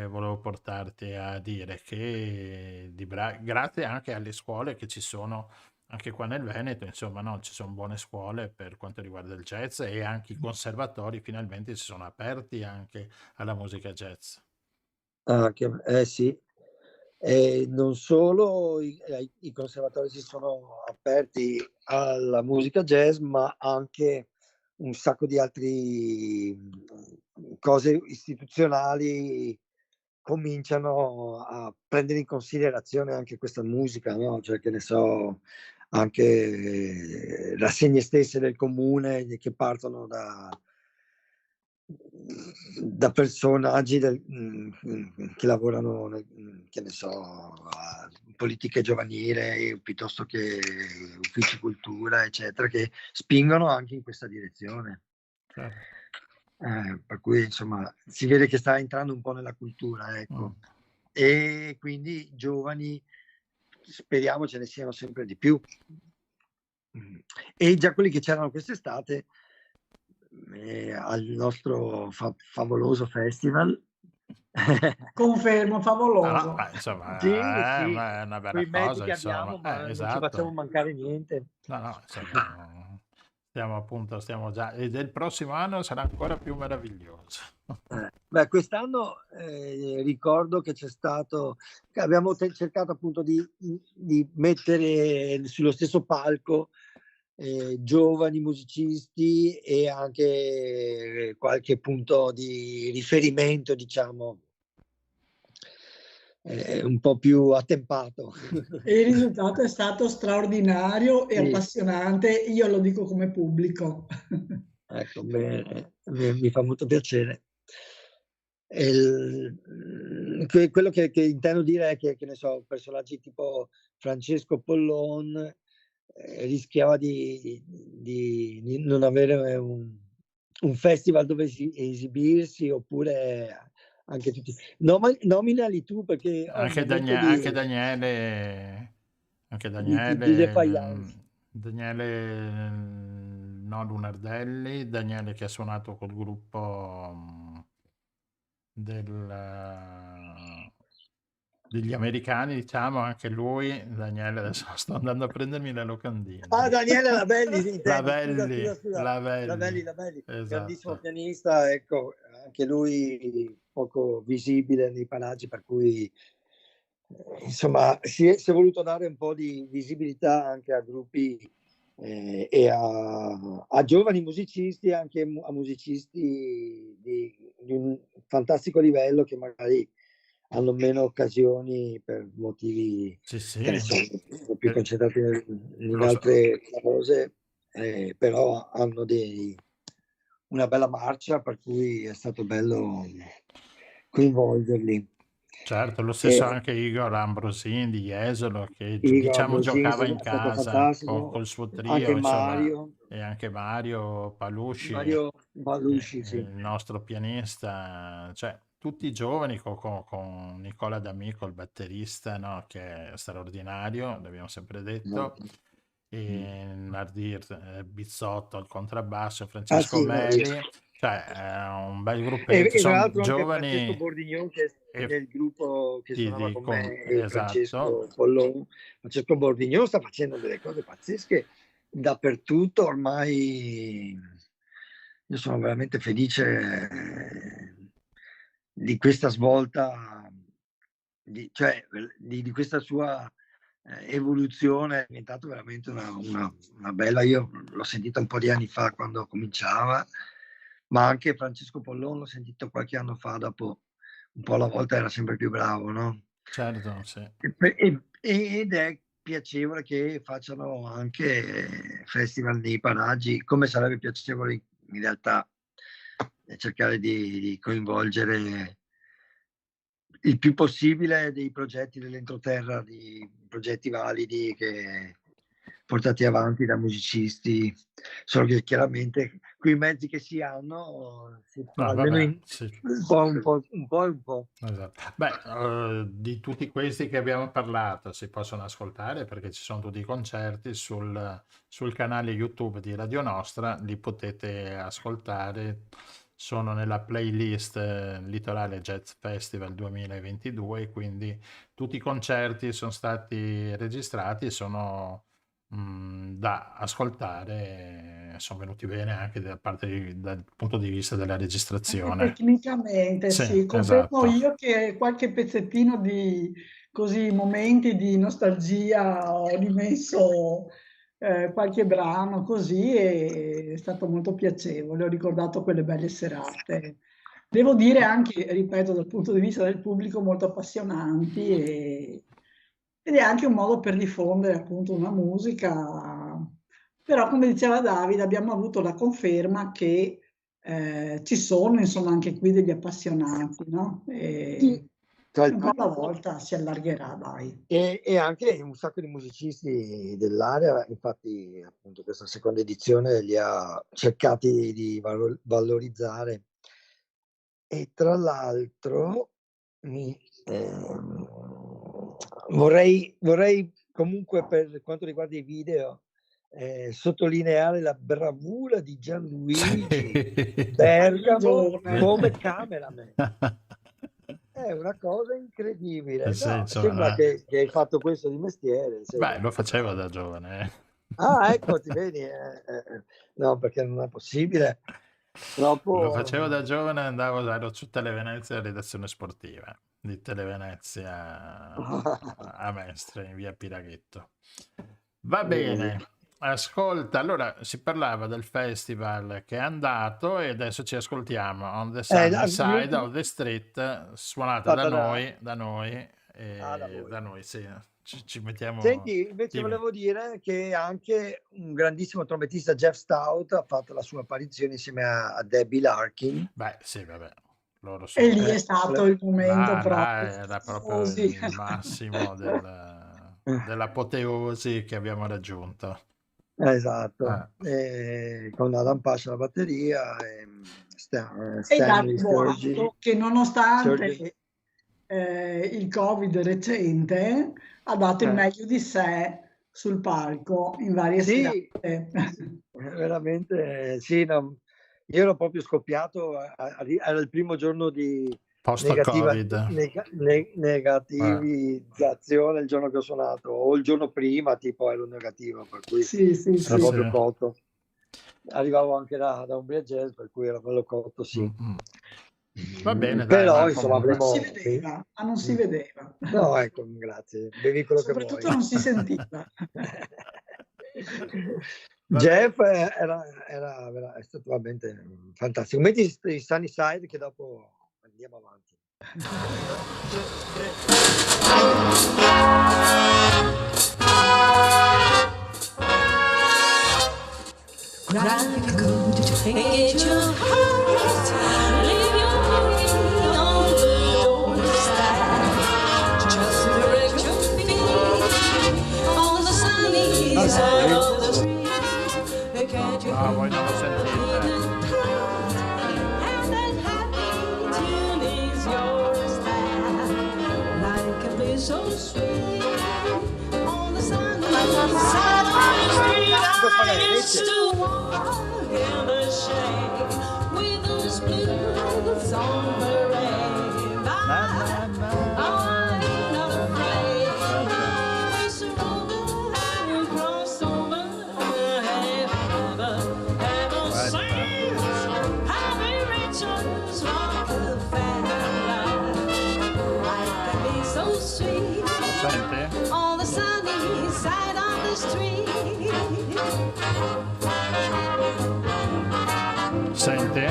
volevo portarti a dire, che grazie anche alle scuole che ci sono anche qua nel Veneto, insomma, no, ci sono buone scuole per quanto riguarda il jazz e anche i conservatori finalmente si sono aperti anche alla musica jazz. Sì, e non solo i conservatori si sono aperti alla musica jazz, ma anche un sacco di altre cose istituzionali cominciano a prendere in considerazione anche questa musica, no? Cioè, che ne so, anche rassegne stesse del comune che partono da personaggi che lavorano, che ne so, a politiche giovanili piuttosto che uffici cultura, eccetera, che spingono anche in questa direzione. Certo. Per cui insomma si vede che sta entrando un po' nella cultura, ecco. E quindi giovani, speriamo ce ne siano sempre di più. E già quelli che c'erano quest'estate al nostro favoloso festival. Confermo, favoloso. No, insomma, Sì, è sì, una bella quei mezzi cosa, che insomma. abbiamo, ma non ci Esatto. facciamo mancare niente. No, insomma, stiamo già, e del prossimo anno sarà ancora più meraviglioso. Beh, quest'anno ricordo che c'è stato, che abbiamo cercato appunto di mettere sullo stesso palco giovani musicisti e anche qualche punto di riferimento, diciamo, un po' più attempato. E il risultato è stato straordinario e Sì. appassionante, io lo dico come pubblico. Ecco, mi fa molto piacere. Quello che intendo dire è che ne so, personaggi tipo Francesco Pollon rischiava di non avere un festival dove esibirsi, oppure anche tutti. Nominali tu, perché ho un Anche momento di defiance. Daniele, no, Lunardelli, Daniele che ha suonato col gruppo degli americani, diciamo, anche lui, Daniele, adesso sto andando a prendermi le locandine. Ah, Daniele Lavelli, sì, Lavelli, scusa. Lavelli, Grandissimo esatto. pianista, ecco, anche lui poco visibile nei paraggi, per cui insomma si è voluto dare un po' di visibilità anche a gruppi e a giovani musicisti, anche a musicisti di un fantastico livello, che magari hanno meno occasioni per motivi Sì, che ne sì. sono più concentrati in Lo so. altre cose, però hanno una bella marcia, per cui è stato bello coinvolgerli. Certo, lo stesso anche Igor Ambrosin di Jesolo, che Igor diciamo Ambrosin giocava in è stato casa fantastico, col suo trio, anche insomma, Mario e anche Mario Palusci, Balusci, sì. il nostro pianista, cioè tutti giovani con Nicola D'Amico, il batterista, no, che è straordinario, l'abbiamo sempre detto, e Nardir Bizzotto al contrabbasso, Francesco sì, Nardir. Meli, cioè è un bel E gruppetto, tra sono l'altro anche giovani Francesco Bordignon, che e nel gruppo che suonava con me, e esatto. Francesco Pollon. Francesco Bordignon sta facendo delle cose pazzesche dappertutto ormai. Io sono veramente felice di questa svolta, cioè di questa sua evoluzione. È diventato veramente una bella. Io l'ho sentita un po' di anni fa quando cominciava, ma anche Francesco Pollon l'ho sentito qualche anno fa, dopo un po' alla volta era sempre più bravo, no? Certo, sì. Ed è piacevole che facciano anche festival nei paraggi, come sarebbe piacevole in realtà cercare di coinvolgere il più possibile dei progetti dell'entroterra, di progetti validi che portati avanti da musicisti, solo che chiaramente quei mezzi che si hanno si fa almeno un po'. Esatto. Beh, di tutti questi che abbiamo parlato si possono ascoltare, perché ci sono tutti i concerti sul canale YouTube di Radio Nostra, li potete ascoltare, sono nella playlist Litorale Jazz Festival 2022, quindi tutti i concerti sono stati registrati e sono da ascoltare, sono venuti bene anche dal punto di vista della Anche registrazione. tecnicamente, Sì, sì, confermo esatto. io che qualche pezzettino di così momenti di nostalgia ho rimesso qualche brano così, e è stato molto piacevole, ho ricordato quelle belle serate. Devo dire anche, ripeto, dal punto di vista del pubblico molto appassionanti, ed è anche un modo per diffondere appunto una musica. Però, come diceva Davide, abbiamo avuto la conferma che ci sono, insomma, anche qui degli appassionati, no? E un po' alla volta si allargherà, dai. E anche un sacco di musicisti dell'area, infatti appunto questa seconda edizione li ha cercati di valorizzare. E tra l'altro vorrei comunque, per quanto riguarda i video, sottolineare la bravura di Gianluigi Bergamo come cameraman. È una cosa incredibile. No, sembra che hai fatto questo di mestiere. Beh, lo facevo da giovane. Ah, ecco, ti vedi? No, perché non è possibile. Troppo. Lo facevo da giovane, ero su Televenezia, la redazione sportiva di Televenezia a Mestre, in via Piraghetto. Va bene, ascolta, allora si parlava del festival che è andato e adesso ci ascoltiamo On the Sunny Side of the Street, suonata da noi da voi. da noi, sì. Ci mettiamo Senti, invece dimmi. volevo dire che anche un grandissimo trombettista, Jeff Stout, ha fatto la sua apparizione insieme a Debbie Larkin. Beh, sì, vabbè, loro E lì sono... è stato il momento Là proprio era proprio così. il massimo dell'apoteosi che abbiamo raggiunto. Esatto, con Adam Pasha alla batteria e E Stanley Dario Sturgi. Boato, che nonostante il Covid recente ha dato il meglio di sé sul palco in varie Sì, serate. veramente sì, no, io ero proprio scoppiato, era il primo giorno di Post-Covid. negativizzazione il giorno che ho suonato, o il giorno prima tipo ero negativo, per cui Sì, ero proprio cotto. Arrivavo anche da Umbria Jazz, per cui ero bello cotto, sì. Va bene, però dai, insomma comunque... Non si vedeva, ma non si vedeva. No, ecco, grazie. Bevi quello che vuoi. Soprattutto non si sentiva. Jeff è stato veramente fantastico. Metti i Sunny Side che dopo andiamo avanti. Get your heart, leave your money on the doorstep. Just direct your feet on the sunny side of the street. Can't you voi non lo sentite? and that happy tune is yours there. Life can be so sweet on the sunny side of the street. I used to walk in the shade with those blues on parade. I'm not afraid. Race over and cross over, ever since happy riches rock the family. Life can be so sweet Senti? on the sunny side of the street. Senti? No.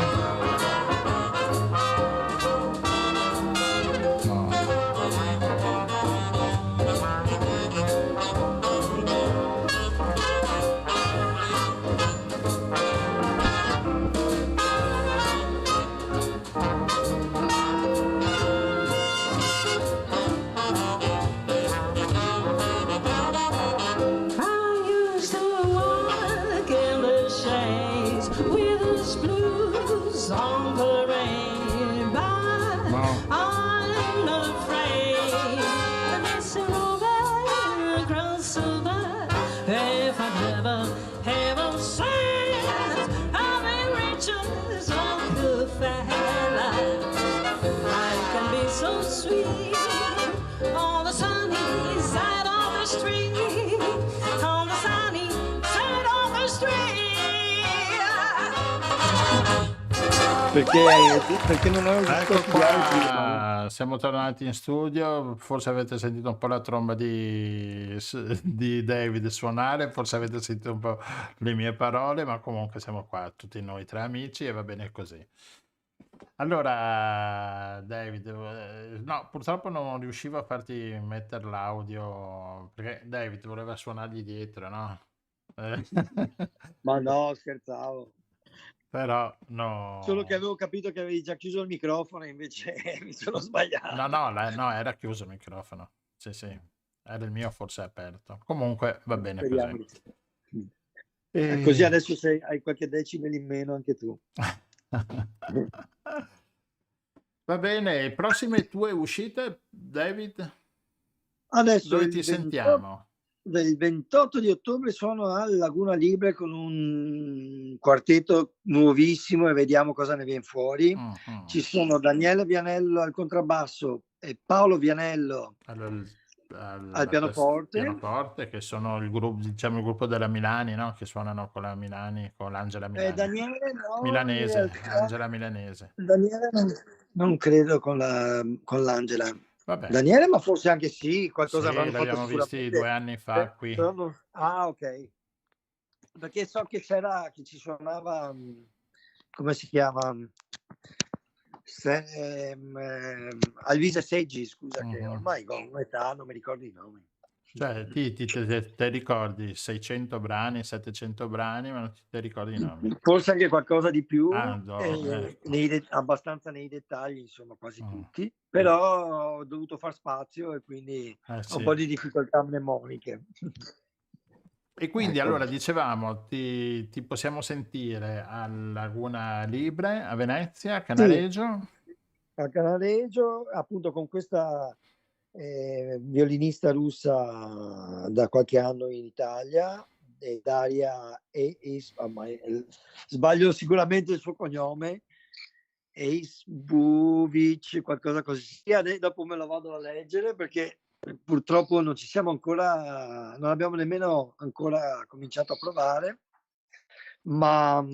I used to walk in the shades with those blues on parade, but I'm not afraid. Listen over, cross over, if I ever since I've been riches on the fella. Life can be so sweet on the sunny side of the street. On the sunny side of the street. Perché non avevo visto Ecco studiare prima. qua, siamo tornati in studio, forse avete sentito un po' la tromba di David suonare, forse avete sentito un po' le mie parole, ma comunque siamo qua tutti noi tre amici e va bene così. Allora, David, no, purtroppo non riuscivo a farti mettere l'audio perché David voleva suonargli dietro, no? Ma no, scherzavo. Però no. Solo che avevo capito che avevi già chiuso il microfono e invece mi sono sbagliato. No, era chiuso il microfono. Sì, era il mio forse aperto. Comunque va bene così. Così adesso hai qualche decibel in meno anche tu. Va bene, prossime tue uscite, David? Adesso dove ti sentiamo? Il 28 di ottobre sono al Laguna Libre con un quartetto nuovissimo e vediamo cosa ne viene fuori. Ci sono Daniele Vianello al contrabbasso e Paolo Vianello al pianoforte, che sono il gruppo, diciamo il gruppo della Milani, no? Che suonano con la Milani, con l'Angela Milani. Daniele no, Milanese, Angela Milanese. Daniele non credo con l'Angela. Vabbè. Daniele, ma forse anche sì, qualcosa sì, avranno l'abbiamo fatto visti 2 anni fa qui. Ah, ok. Perché so che ci suonava, come si chiama? Alvise Seggi, scusa, che Mhm. ormai con un'età non mi ricordo i nomi. Cioè, te ricordi 600 brani, 700 brani, ma non ti ricordi i nomi. Forse anche qualcosa di più, Ecco. abbastanza nei dettagli, insomma, quasi Mm. tutti, però ho dovuto far spazio e quindi ho un Sì. po' di difficoltà mnemoniche. E quindi Ecco. allora dicevamo, ti possiamo sentire a Laguna Libre, a Venezia, a Canaleggio. A Canaleggio, appunto con questa violinista russa da qualche anno in Italia, Daria sbaglio sicuramente il suo cognome, Eisbuvic, qualcosa così. Dopo me lo vado a leggere perché purtroppo non ci siamo ancora, non abbiamo nemmeno ancora cominciato a provare, ma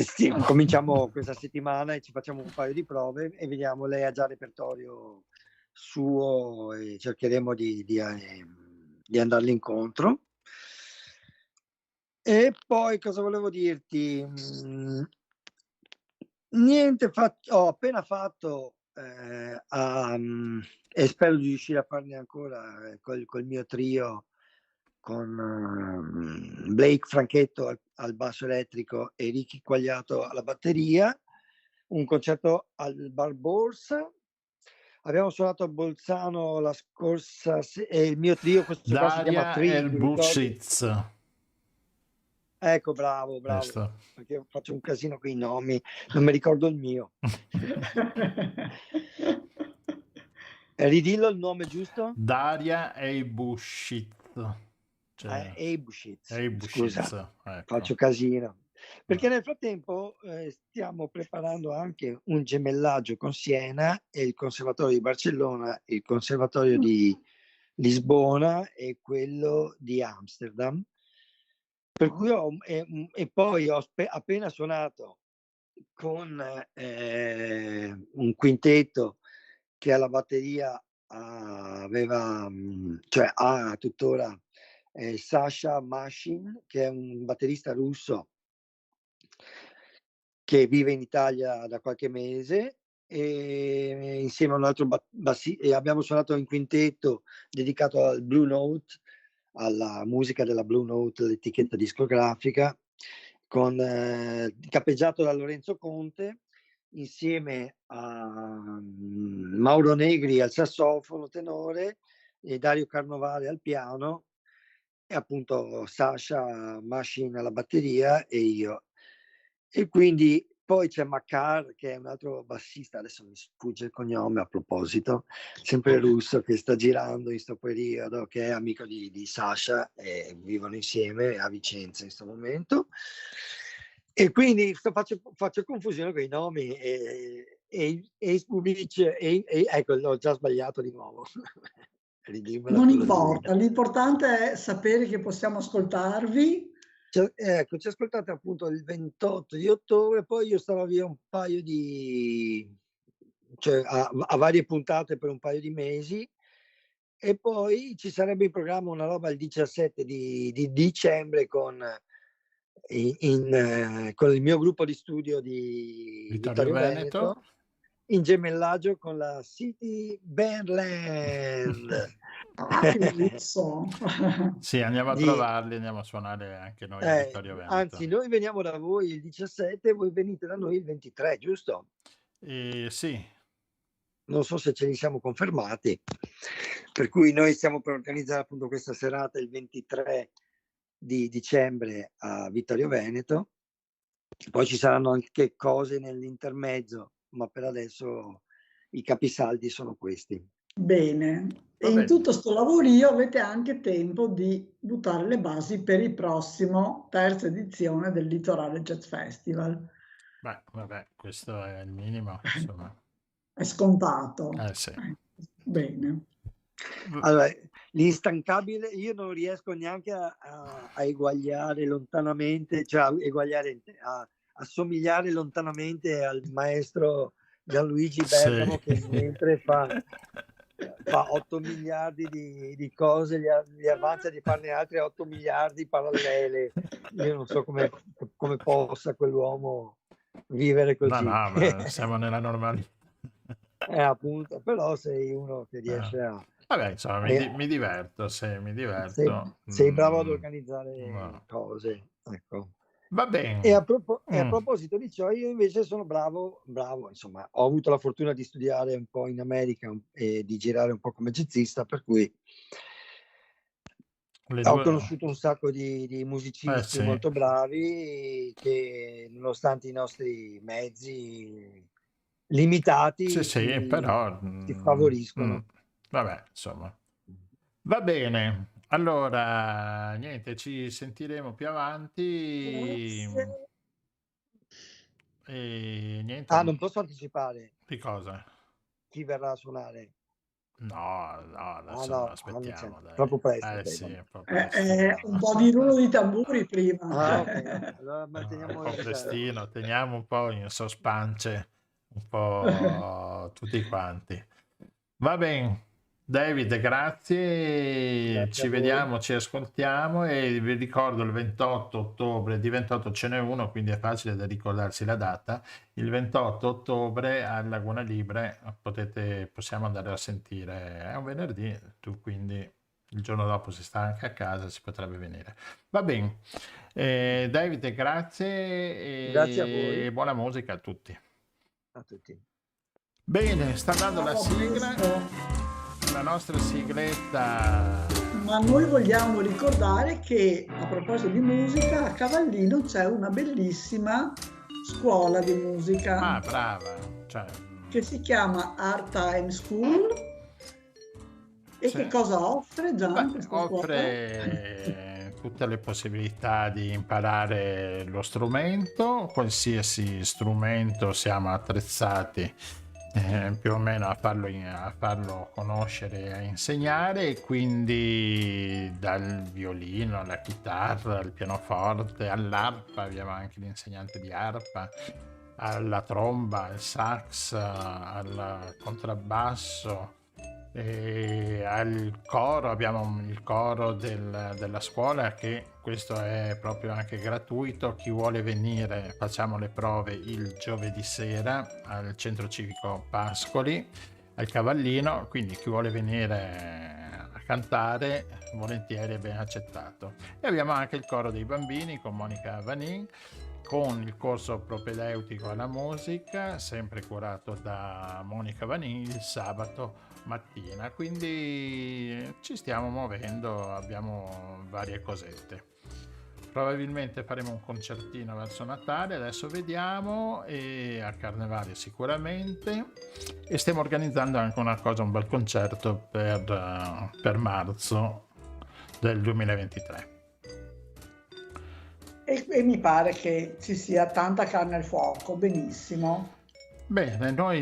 sì, cominciamo questa settimana e ci facciamo un paio di prove e vediamo. Lei ha già il repertorio suo e cercheremo di andarle incontro. E poi cosa volevo dirti? Niente, ho appena fatto e spero di riuscire a farne ancora col mio trio con Blake Franchetto al basso elettrico e Ricky Quagliato alla batteria, un concerto al Bar Borsa. Abbiamo suonato a Bolzano la scorsa e il mio trio, questo qua si chiama Daria Trio. Elbushitz. Ecco, bravo, Questo. perché faccio un casino con i nomi, non mi ricordo il mio. Ridillo il nome giusto? Daria Elbushitz. Eibushitz, Eibushitz, scusa, ecco. faccio casino. Perché nel frattempo stiamo preparando anche un gemellaggio con Siena e il Conservatorio di Barcellona, il Conservatorio di Lisbona e quello di Amsterdam. Per cui poi ho appena suonato con un quintetto che alla batteria aveva, cioè ha tuttora Sasha Mashin, che è un batterista russo che vive in Italia da qualche mese, e insieme a un altro bassista abbiamo suonato in quintetto dedicato al Blue Note, alla musica della Blue Note, l'etichetta discografica, capeggiato da Lorenzo Conte, insieme a Mauro Negri al sassofono tenore e Dario Carnovale al piano, e appunto Sasha Mashin alla batteria e io. E quindi poi c'è Makar, che è un altro bassista, adesso mi sfugge il cognome a proposito, sempre russo, che sta girando in questo periodo, che è amico di Sasha e vivono insieme a Vicenza in questo momento. E quindi faccio confusione con i nomi e Spubic ecco, l'ho già sbagliato di nuovo. Non importa, l'importante è sapere che possiamo ascoltarvi. Ecco, ci ascoltate appunto il 28 di ottobre, poi io starò via un paio cioè a varie puntate per un paio di mesi, e poi ci sarebbe in programma una roba il 17 di dicembre con il mio gruppo di studio di Vittorio Veneto, in gemellaggio con la City Bandland. Sì, andiamo a trovarli, andiamo a suonare anche noi a Vittorio Veneto. Anzi, noi veniamo da voi il 17 e voi venite da noi il 23, giusto? Sì. Non so se ce li siamo confermati, per cui noi stiamo per organizzare appunto questa serata il 23 di dicembre a Vittorio Veneto. Poi ci saranno anche cose nell'intermezzo, ma per adesso i capisaldi sono questi. Bene, e in tutto sto lavorio avete anche tempo di buttare le basi per il prossimo terza edizione del Litorale Jazz Festival. Beh, vabbè, questo è il minimo, insomma. È scontato. Sì. Bene. Allora, l'instancabile, io non riesco neanche a eguagliare lontanamente, cioè a assomigliare lontanamente al maestro Gianluigi Bergamo, che mentre fa fa 8 miliardi di cose, gli avanza di farne altre 8 miliardi parallele. Io non so come possa quell'uomo vivere No, così. no, ma siamo nella normalità. Appunto, però sei uno che riesce a... Vabbè, insomma, mi diverto, mi diverto. Sei bravo ad organizzare No. cose, ecco. Va bene. E a proposito di ciò, io invece sono bravo, insomma, ho avuto la fortuna di studiare un po' in America e di girare un po' come jazzista, per cui ho conosciuto un sacco di musicisti sì. molto bravi che, nonostante i nostri mezzi limitati, però si favoriscono. Vabbè, insomma. Va bene. Allora, niente, ci sentiremo più avanti. Grazie. E niente. Non posso anticipare Di cosa? chi verrà a suonare. No, adesso aspettiamo. Dai. Troppo presto. Sì, un po' di rullo di tamburi prima. Okay. Allora manteniamo un po' prestino, teniamo un po' in sospance un po' tutti quanti. Va bene. David, grazie, ci vediamo, ci ascoltiamo e vi ricordo il 28 ottobre, di 28 ce n'è uno, quindi è facile da ricordarsi la data, il 28 ottobre a Laguna Libre possiamo andare a sentire, è un venerdì, quindi il giorno dopo si sta anche a casa, si potrebbe venire. Va bene, David, grazie Grazie a voi. E buona musica a tutti. A tutti. Bene, sta andando la sigla. La nostra sigletta. Ma noi vogliamo ricordare che, a proposito di musica, a Cavallino c'è una bellissima scuola di musica. Brava. Che si chiama Art Time School. E che cosa offre, Gian? Offre tutte le possibilità di imparare lo strumento, qualsiasi strumento siamo attrezzati più o meno a farlo conoscere e a insegnare, e quindi dal violino alla chitarra, al pianoforte, all'arpa, abbiamo anche l'insegnante di arpa, alla tromba, al sax, al contrabbasso, e al coro. Abbiamo il coro della scuola, che questo è proprio anche gratuito. Chi vuole venire, facciamo le prove il giovedì sera al centro civico Pascoli al Cavallino, quindi chi vuole venire a cantare volentieri è ben accettato. E abbiamo anche il coro dei bambini con Monica Vanin, con il corso propedeutico alla musica, sempre curato da Monica Vanin, il sabato mattina, quindi ci stiamo muovendo, abbiamo varie cosette. Probabilmente faremo un concertino verso Natale, adesso vediamo, e a Carnevale sicuramente, e stiamo organizzando anche un bel concerto per marzo del 2023. E mi pare che ci sia tanta carne al fuoco, benissimo. Bene, noi